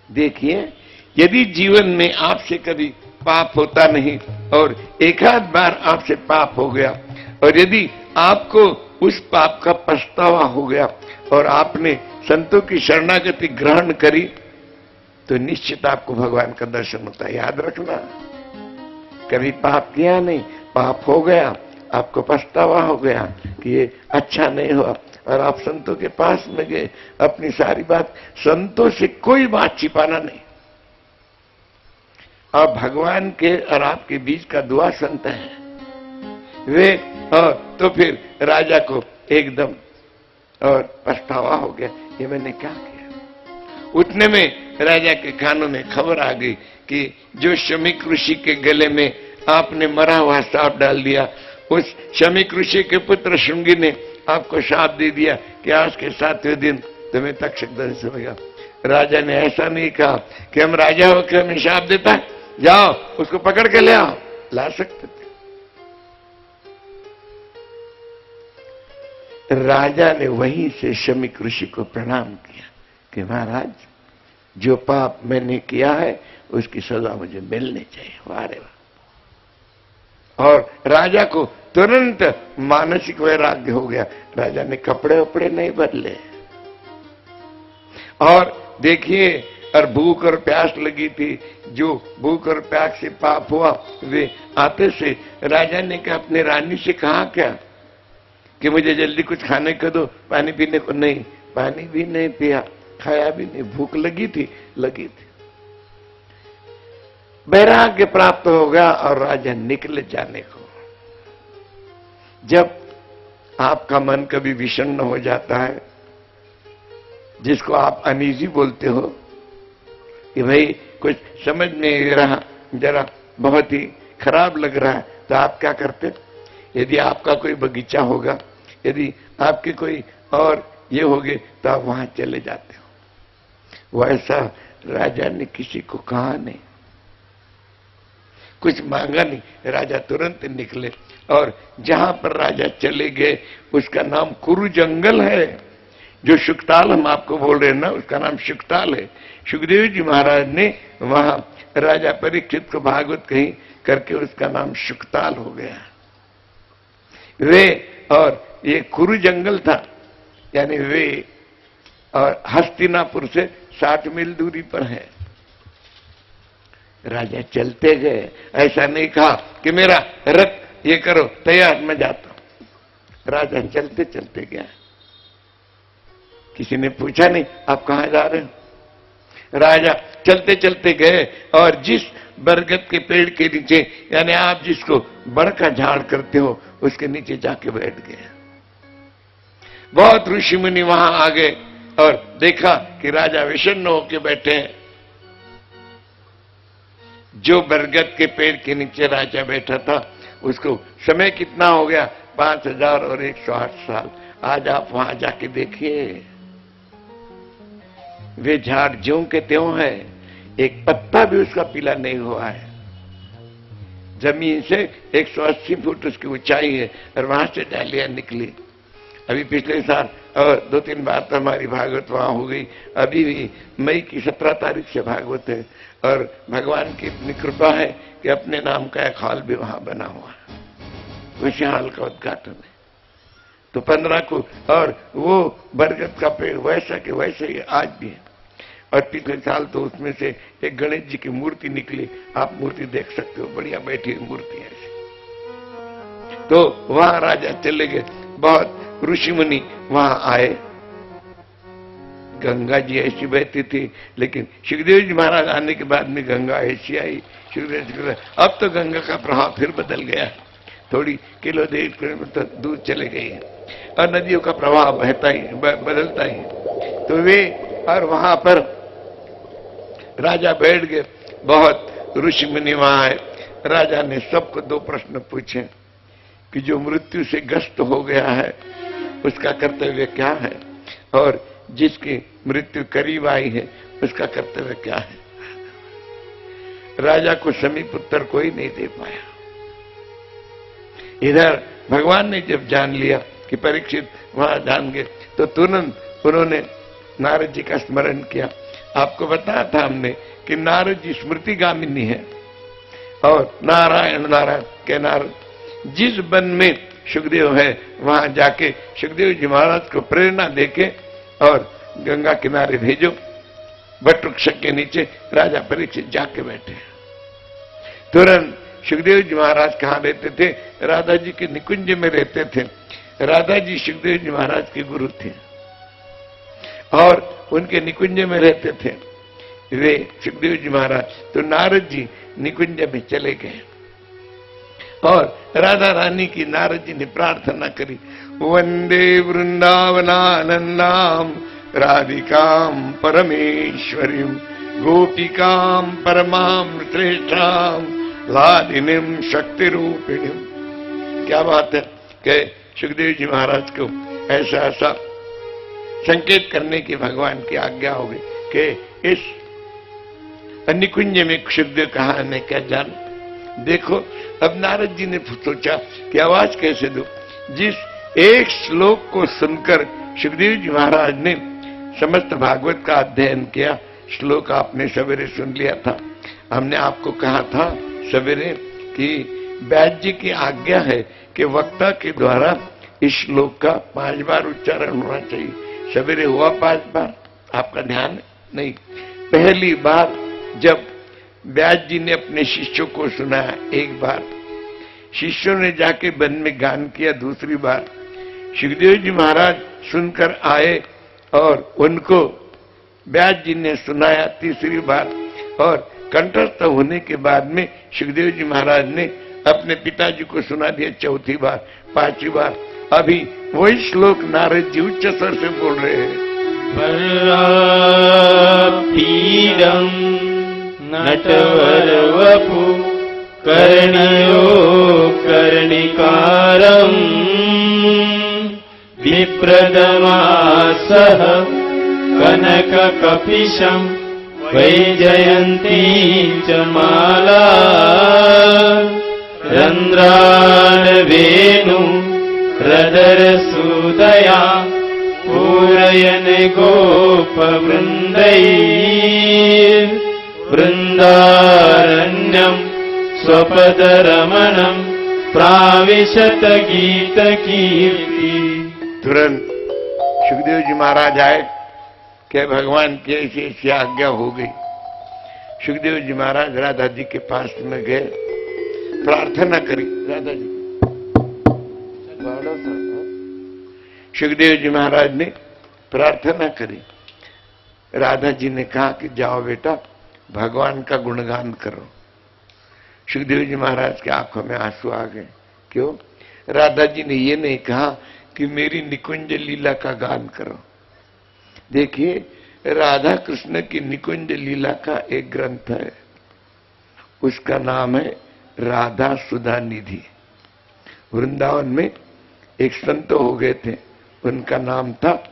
देखिए यदि जीवन में आपसे कभी पाप होता नहीं और एक आध बार आपसे पाप हो गया, और यदि आपको उस पाप का पछतावा हो गया और आपने संतों की शरणागति ग्रहण करी, तो निश्चित आपको भगवान का दर्शन होता है। याद रखना, कभी पाप किया नहीं, पाप हो गया, आपको पछतावा हो गया कि ये अच्छा नहीं हुआ, और आप संतों के पास में गए, अपनी सारी बात, संतों से कोई बात छिपाना नहीं। और भगवान के और आपके बीच का दुआ संत है वे। और तो फिर राजा को एकदम और पछतावा हो गया, ये मैंने क्या किया। उतने में राजा के कानों में खबर आ गई कि जो शमीक ऋषि के गले में आपने मरा हुआ सांप डाल दिया, उस शमीक ऋषि के पुत्र श्रृंगी ने आपको शाप दे दिया कि आज के 7वें दिन तुम्हें तक्षक दंश होगा। राजा ने ऐसा नहीं कहा कि हम राजा होकर हमें शाप देता है, जाओ उसको पकड़ के ले आओ, ला सकते थे। राजा ने वहीं से शमीक ऋषि को प्रणाम किया कि महाराज जो पाप मैंने किया है उसकी सजा मुझे मिलनी चाहिए। वाह रे वाह। और राजा को तुरंत मानसिक वैराग्य हो गया। राजा ने कपड़े वपड़े नहीं बदले। और देखिए, और भूख और प्यास लगी थी, जो भूख और प्यास से पाप हुआ वे आते से राजा ने कहा अपने रानी से कहा क्या कि मुझे जल्दी कुछ खाने को दो, पानी पीने को नहीं। पानी भी नहीं पिया, खाया भी नहीं, भूख लगी थी। वैराग्य प्राप्त हो गया और राजा निकले जाने को। जब आपका मन कभी विषण्ण हो जाता है, जिसको आप अनईजी बोलते हो कि भाई कुछ समझ नहीं रहा, जरा बहुत ही खराब लग रहा है, तो आप क्या करते, यदि आपका कोई बगीचा होगा, यदि आपके कोई और ये होगे तो आप वहां चले जाते हो। वैसा राजा ने किसी को कहा नहीं, कुछ मांगा नहीं, राजा तुरंत निकले। और जहां पर राजा चले गए उसका नाम कुरु जंगल है। जो शुकताल हम आपको बोल रहे हैं ना, उसका नाम शुकताल है। सुखदेव जी महाराज ने वहां राजा परीक्षित को भागवत कही करके उसका नाम शुकताल हो गया। वे और ये कुरु जंगल था, यानी वे और हस्तिनापुर से 60 मील दूरी पर है। राजा चलते गए, ऐसा नहीं कहा कि मेरा रथ ये करो तैयार मैं जाता हूं। राजा चलते चलते गया, किसी ने पूछा नहीं आप कहां जा रहे हो। राजा चलते चलते गए और जिस बरगद के पेड़ के नीचे, यानी आप जिसको बड़ का झाड़ करते हो, उसके नीचे जाके बैठ गए। बहुत ऋषि मुनि वहां आ गए और देखा कि राजा विषण्ण होके बैठे हैं। जो बरगद के पेड़ के नीचे राजा बैठा था, उसको समय कितना हो गया, 5108 साल। आज आप वहां जाके देखिए, वे झाड़ ज्यों के त्यों है, एक पत्ता भी उसका पीला नहीं हुआ है। जमीन से 180 फुट उसकी ऊंचाई है और वहां से डालियां निकली। अभी पिछले साल और 2-3 बार तो हमारी भागवत वहां हो गई। अभी भी मई की 17 तारीख से भागवत है और भगवान की इतनी कृपा है कि अपने नाम का एक हॉल भी वहां बना हुआ है। वैसे हॉल का उद्घाटन है तो 15 को, और वो बरगद का पेड़ वैसा के वैसे ही आज भी है। और पिछले साल तो उसमें से एक गणेश जी की मूर्ति निकली, आप मूर्ति देख सकते हो, बढ़िया बैठी हुई मूर्ति है ऐसी। तो वहां राजा चले गए, बहुत ऋषि मुनि वहां आए। गंगा जी ऐसी बहती थी, लेकिन सुखदेव जी महाराज आने के बाद में गंगा ऐसी आई। सुखदेव जी, अब तो गंगा का प्रभाव फिर बदल गया, थोड़ी किलो 1.5 किलोमीटर दूर चले गई है और नदियों का प्रवाह बहता ही बदलता ही। तो वे और वहां पर राजा बैठ गए, बहुत ऋषि मुनि वहां आए। राजा ने सबको 2 प्रश्न पूछे कि जो मृत्यु से ग्रस्त हो गया है उसका कर्तव्य क्या है, और जिसकी मृत्यु करीब आई है उसका कर्तव्य क्या है। राजा को समीप उत्तर कोई नहीं दे पाया। इधर भगवान ने जब जान लिया कि परीक्षित वहां जान गए, तो तुरंत उन्होंने नारद जी का स्मरण किया। आपको बताया था हमने कि नारद जी स्मृतिगामिनी है और नारायण नारायण के नारद। जिस वन में सुखदेव है वहां जाके सुखदेव जी महाराज को प्रेरणा देके और गंगा किनारे भेजो। वट वृक्ष के नीचे राजा परीक्षित जाके बैठे। तुरंत सुखदेव जी महाराज कहाँ रहते थे, राधा जी के निकुंज में रहते थे। राधा जी सुखदेव जी महाराज के गुरु थे और उनके निकुंज में रहते थे वे सुखदेव जी महाराज। तो नारद जी निकुंज में चले गए और राधा रानी की नारद जी ने प्रार्थना करी, वंदे वृंदावनानंदाम राधिकाम परमेश्वरीम गोपिकाम परमाम श्रेष्ठाम लादिनीम शक्ति रूपिणीम। क्या बात है कि सुखदेव जी महाराज को ऐसा ऐसा संकेत करने की भगवान की आज्ञा हो गई कि इस निकुंज में सुखदेव कहाँ है क्या जान। देखो अब नारद जी ने सोचा कि आवाज कैसे दो। जिस एक श्लोक को सुनकर सुखदेव जी महाराज ने समस्त भागवत का अध्ययन किया। श्लोक आपने सवेरे सुन लिया था, हमने आपको कहा था सवेरे कि व्यास जी की आज्ञा है कि वक्ता के द्वारा इस श्लोक का 5 बार उच्चारण होना चाहिए। सवेरे हुआ 5 बार, आपका ध्यान नहीं। पहली बार जब व्यास जी ने अपने शिष्यों को सुनाया 1 बार, शिष्यों ने जाके वन में गान किया 2री बार, सुखदेव जी महाराज सुनकर आए और उनको व्यास जी ने सुनाया 3री बार, और कंठस्थ होने के बाद में सुखदेव जी महाराज ने अपने पिताजी को सुना दिया 4थी बार, 5वीं बार। अभी वही श्लोक नारद जी उच्च स्वर से बोल रहे हैं, नटवर वपु कर्णयो कर्णिकार प्रदमासः कनककपिशं वैजयन्तीं च माला रन्ध्राणवेणु रदरसूदया पूरयन् गोपवृन्दैः वृन्दारण्यं स्वपदरमणं प्राविशत गीतकीर्ति। तुरंत सुखदेव जी महाराज आए कि भगवान की ऐसी ऐसी आज्ञा हो गई। सुखदेव जी महाराज राधा जी के पास में गए, प्रार्थना करी राधा जी। सुखदेव जी महाराज ने प्रार्थना करी। राधा जी ने कहा कि जाओ बेटा भगवान का गुणगान करो। सुखदेव जी महाराज के आंखों में आंसू आ गए। क्यों? राधा जी ने ये नहीं कहा कि मेरी निकुंज लीला का गान करो। देखिए, राधा कृष्ण की निकुंज लीला का एक ग्रंथ है, उसका नाम है राधा सुधा निधि। वृंदावन में एक संत हो गए थे, उनका नाम था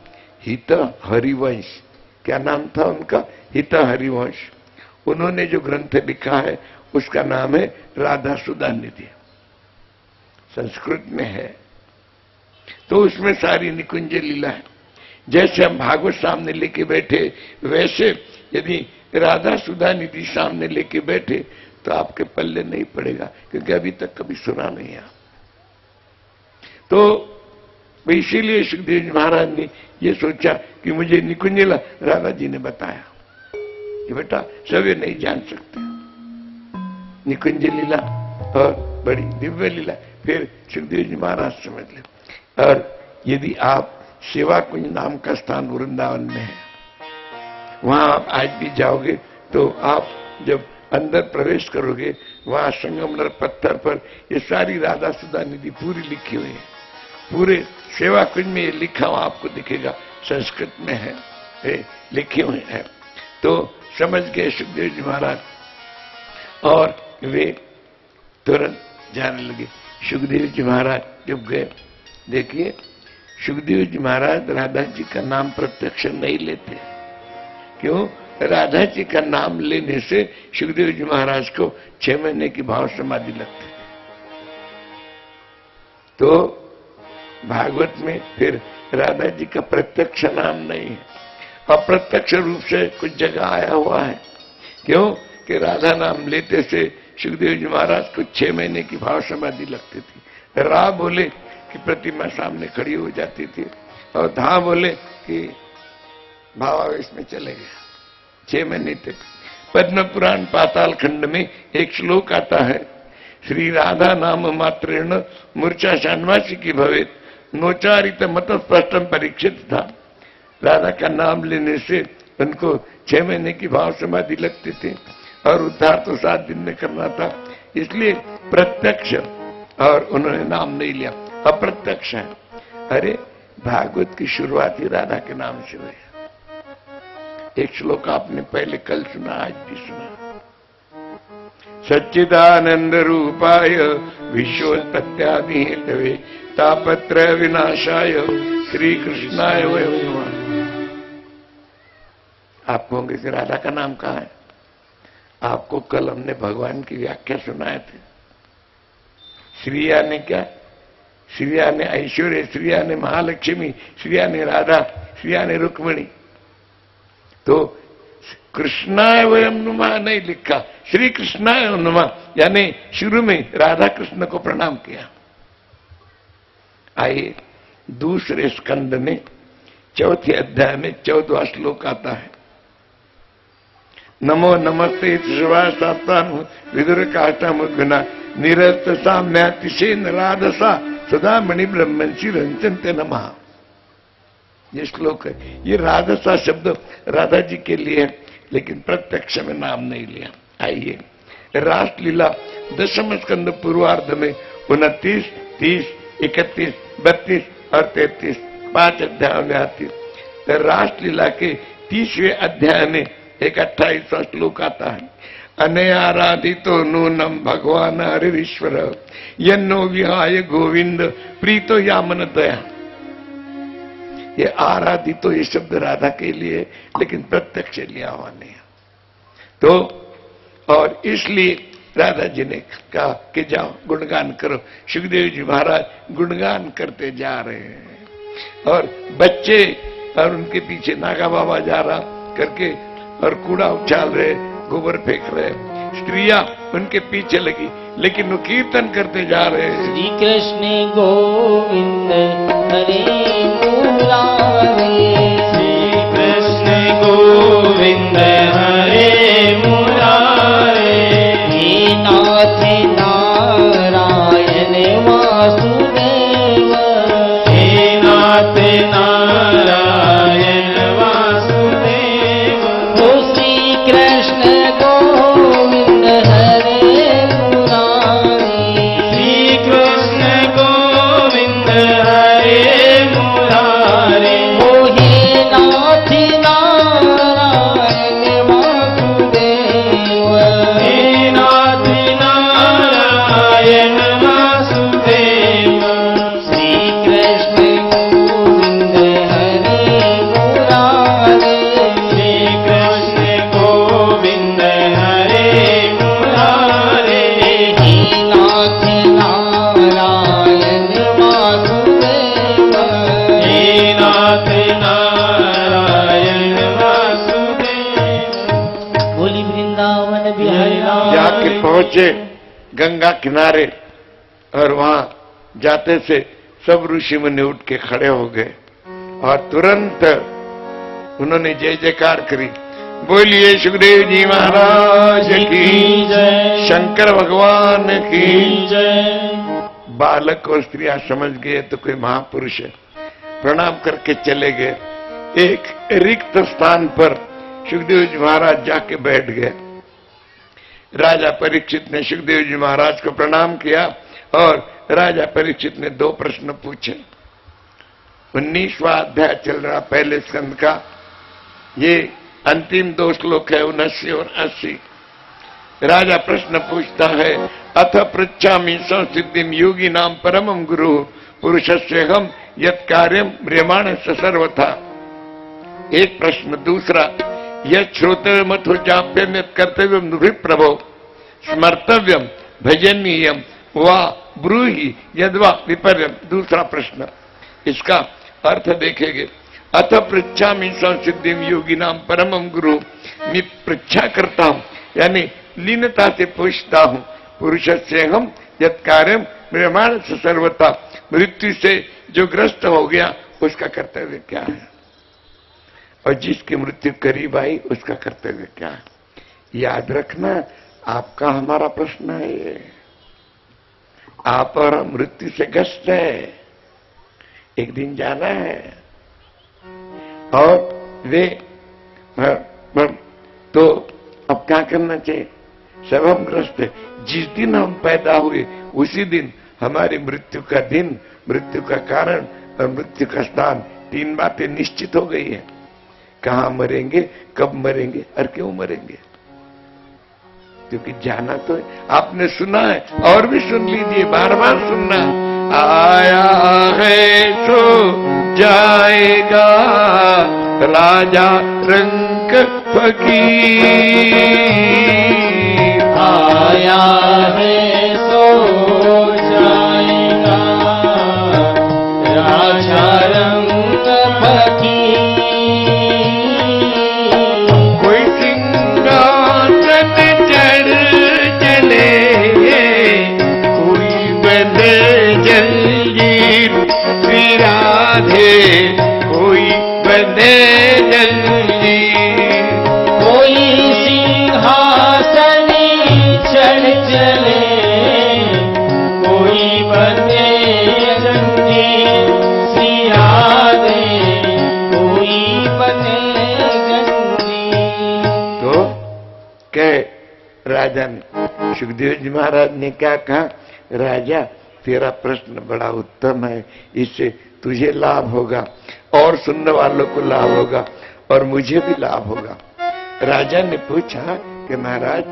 हित हरिवंश। क्या नाम था उनका? हित हरिवंश। उन्होंने जो ग्रंथ लिखा है उसका नाम है राधा सुधा निधि, संस्कृत में है। तो उसमें सारी निकुंज लीला है। जैसे हम भागवत सामने लेके बैठे, वैसे यदि राधा सुधा निधि सामने लेके बैठे तो आपके पल्ले नहीं पड़ेगा, क्योंकि अभी तक कभी सुना नहीं आप। तो इसीलिए सुखदेव जी महाराज ने ये सोचा कि मुझे निकुंज लीला, राधा जी ने बताया कि बेटा सब ये नहीं जान सकते निकुंज लीला और बड़ी दिव्य लीला। फिर सुखदेव जी महाराज समझ ले। और यदि आप सेवा कुंज नाम का स्थान वृंदावन में है, वहां आप आज भी जाओगे तो आप जब अंदर प्रवेश करोगे, वहां संगमरमर पत्थर पर ये सारी राधा सुधा निधि पूरी लिखी हुई है। पूरे सेवा कुंज में ये लिखा हुआ आपको दिखेगा, संस्कृत में है, लिखे हुए हैं। तो समझ गए सुखदेव जी महाराज और वे तुरंत जाने लगे। सुखदेव जी महाराज जब गए, देखिए सुखदेव जी महाराज राधा जी का नाम प्रत्यक्ष नहीं लेते। क्यों? राधा जी का नाम लेने से सुखदेव जी महाराज को 6 महीने की भाव समाधि लगती। तो भागवत में फिर राधा जी का प्रत्यक्ष नाम नहीं है, अप्रत्यक्ष रूप से कुछ जगह आया हुआ है। क्यों? कि राधा नाम लेते से सुखदेव जी महाराज को 6 महीने की भाव समाधि लगती थी। रा बोले कि प्रतिमा सामने खड़ी हो जाती थी, और धा बोले कि भावावेश में चले गया 6 महीने तक। पद्म पुराण पाताल खंड में एक श्लोक आता है, श्री राधा नाम मात्रेण मूर्छा शान्वासी की भवेत नोचारित मत स्पष्टम परीक्षित था। राधा का नाम लेने से उनको 6 महीने की भाव समाधि लगती थी, और उद्धार तो 7 दिन में करना था। इसलिए प्रत्यक्ष, और उन्होंने नाम नहीं लिया, अप्रत्यक्ष है। अरे भागवत की शुरुआत ही राधा के नाम से हुई है। एक श्लोक आपने पहले कल सुना, आज भी सुना। सच्चिदानंद रूपाय विश्वोत्पत्त्यादि हेतवे तापत्रय विनाशाय श्री कृष्णाय वयं नमः। आप कहोगे कि राधा का नाम कहाँ है? आपको कल हमने भगवान की व्याख्या सुनाए थे। श्रिया ने क्या? श्रिया ने ऐश्वर्य, श्रिया ने महालक्ष्मी, श्रिया ने राधा, श्रिया ने रुक्मिणी। तो कृष्णाय वयं नुमा नहीं लिखा, श्री कृष्णाय नुमा, यानी शुरू में राधा कृष्ण को प्रणाम किया। आइए दूसरे स्कंद में 4थे अध्याय में 14वां श्लोक आता है। नमो नमस्ते शिवाशास्तानु विदुर काष्टा मुद्गुना निरस्त साम्यातिशेन राधसा सदा मणि ब्रह्मंशी रंचन्ते नमः। ये श्लोक है। ये राधसा शब्द राधा जी के लिए है, लेकिन प्रत्यक्ष में नाम नहीं लिया। आइए रासलीला 10वें स्कंद पूर्वार्ध में 29, 30, 31, 32 और 33 5 अध्यायों में आती है। रासलीला के 30वें अध्याय में एक 28वां श्लोक आता है। अनयाराधितो नूनम भगवान हरिश्वर यन्नो विहाय गोविंद प्रीतो यामन दया। ये आराधी तो ये शब्द राधा के लिए, लेकिन प्रत्यक्ष लिया हुआ नहीं। तो और इसलिए राधा जी ने कहा कि जाओ गुणगान करो। सुखदेव जी महाराज गुणगान करते जा रहे हैं और बच्चे और उनके पीछे नागा बाबा जा रहा करके और कूड़ा उछाल रहे, गोबर फेंक रहे, स्त्रियां उनके पीछे लगी, लेकिन वो कीर्तन करते जा रहे हैं। श्री कृष्ण गोविंद हरे मुरारे, श्री कृष्ण गोविंद हरे मुरारे, हे नाथ नारायण वासुदेव, हे नाथ नारायण वासुदेव। ओ श्री कृष्ण गोविंद हरे मुरारे, श्री कृष्ण गोविंद हरे मुरारे, ओ हे नाथ नारायण वासुदेव, हे नाथ नारायण वासुदेव। श्री कृष्ण गोविंद हरे मुरारे, श्री कृष्ण गोविंद हरे मुरारे, हे नाथ नारायण वासुदेव, हे नाथ नारायण वासुदेव। बोली वृंदावन बिहारी लाल जाके पहुंचे गंगा किनारे और वहां जाते से सब ऋषि मुनि उठ के खड़े हो गए और तुरंत उन्होंने जय जयकार करी। बोलिए सुखदेव जी महाराज की जय, शंकर भगवान की। जय। बालक और स्त्रियां समझ गए तो कोई महापुरुष है, प्रणाम करके चले गए। एक रिक्त स्थान पर सुखदेव जी महाराज जाके बैठ गए। राजा परीक्षित ने सुखदेव जी महाराज को प्रणाम किया और राजा परीक्षित ने 2 प्रश्न पूछे। 19वां अध्याय चल रहा पहले स्कंद का, ये अंतिम 2 श्लोक है 79 और 80। राजा प्रश्न पूछता है, अथ पृच्छामि संसिद्धिम योगी नाम परमम गुरु पुरुषस्यहम यत् कार्यम म्रियमाण सर्वथा। एक प्रश्न। दूसरा, यत् श्रोतव्यम अथो जाप्यम यत् कर्तव्यम नुभिप्रभो स्मर्तव्यम भजनीयम वा ब्रूहि यद्वा विपर्यम। दूसरा प्रश्न, इसका अर्थ देखेंगे। अथ पृच्छामि संसिद्धिम योगी नाम परमम गुरु, मैं पृच्छा करता हूं यानी लीनता से पूछता हूं, पुरुषस्य हम यत् कार्यम म्रियमाण सर्वथा, मृत्यु से जो ग्रस्त हो गया उसका कर्तव्य क्या है, और जिसकी मृत्यु करीब आई उसका कर्तव्य क्या है। याद रखना, आपका हमारा प्रश्न है ये। आप और हम मृत्यु से ग्रस्त है, एक दिन जाना है। और वे तो अब क्या करना चाहिए, सब हम ग्रस्त है। जिस दिन हम पैदा हुए उसी दिन हमारी मृत्यु का दिन, मृत्यु का कारण और मृत्यु का स्थान, 3 बातें निश्चित हो गई है। कहां मरेंगे, कब मरेंगे और क्यों मरेंगे, क्योंकि जाना तो है। आपने सुना है और भी सुन लीजिए, बार बार सुनना। आया है सो जाएगा राजा रंग फकीर, आया है सो जाएगा राजा रंग फकीर। कोई सिंहासन चढ़ चले, कोई बंधे जंजीर श्री राधे, कोई बंधे जंजीर। कोई सिंहासन चढ़ चले, कोई बंधे जंजीर श्री राधे, कोई बंधे जंजीर। तो कह राजा ने, सुखदेव जी महाराज ने क्या कहा, राजा तेरा प्रश्न बड़ा उत्तम है, इससे तुझे लाभ होगा और सुनने वालों को लाभ होगा और मुझे भी लाभ होगा। राजा ने पूछा कि महाराज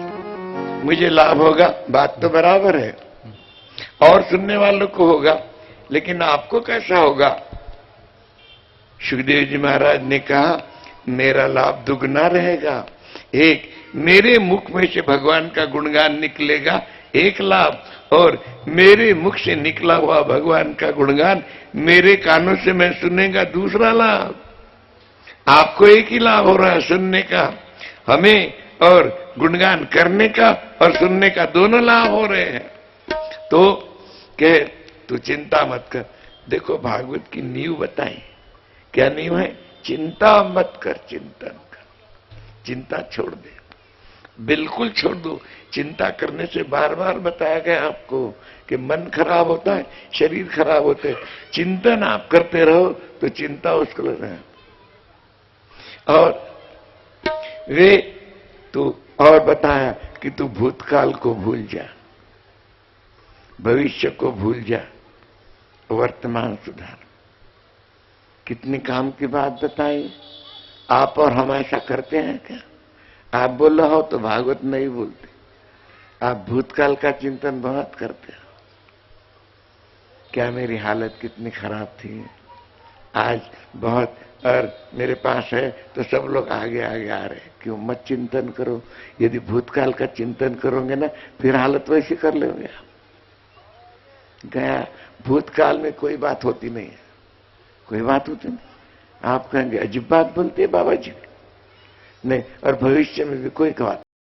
मुझे लाभ होगा, बात तो बराबर है, और सुनने वालों को होगा, लेकिन आपको कैसा होगा? सुखदेव जी महाराज ने कहा मेरा लाभ दुगना रहेगा। एक, मेरे मुख में से भगवान का गुणगान निकलेगा, एक लाभ, और मेरे मुख से निकला हुआ भगवान का गुणगान मेरे कानों से मैं सुनेगा, दूसरा लाभ। आपको एक ही लाभ हो रहा है सुनने का, हमें और गुणगान करने का और सुनने का दोनों लाभ हो रहे हैं। तो कहे तू चिंता मत कर। देखो भागवत की नींव बताई, क्या नींव है? चिंता मत कर, चिंतन कर। चिंता छोड़ दे, बिल्कुल छोड़ दो। चिंता करने से बार बार बताया गया आपको कि मन खराब होता है, शरीर खराब होते हैं। चिंतन आप करते रहो तो चिंता उसको रहे। और वे तू और बताया कि तू भूतकाल को भूल जा, भविष्य को भूल जा, वर्तमान सुधार। कितनी काम की बात बताई। आप और हम ऐसा करते हैं क्या? आप बोल रहे हो तो भागवत नहीं बोलते, आप भूतकाल का चिंतन बहुत करते हो। क्या मेरी हालत कितनी खराब थी, आज बहुत, और मेरे पास है तो सब लोग आगे आगे आ रहे। क्यों मत चिंतन करो। यदि भूतकाल का चिंतन करोगे ना, फिर हालत वैसी कर लोगे आप। गया भूतकाल में कोई बात होती नहीं है, कोई बात होती नहीं। आप कहेंगे अजीब बात बोलते हैं बाबा जी, नहीं। और भविष्य में भी कोई बात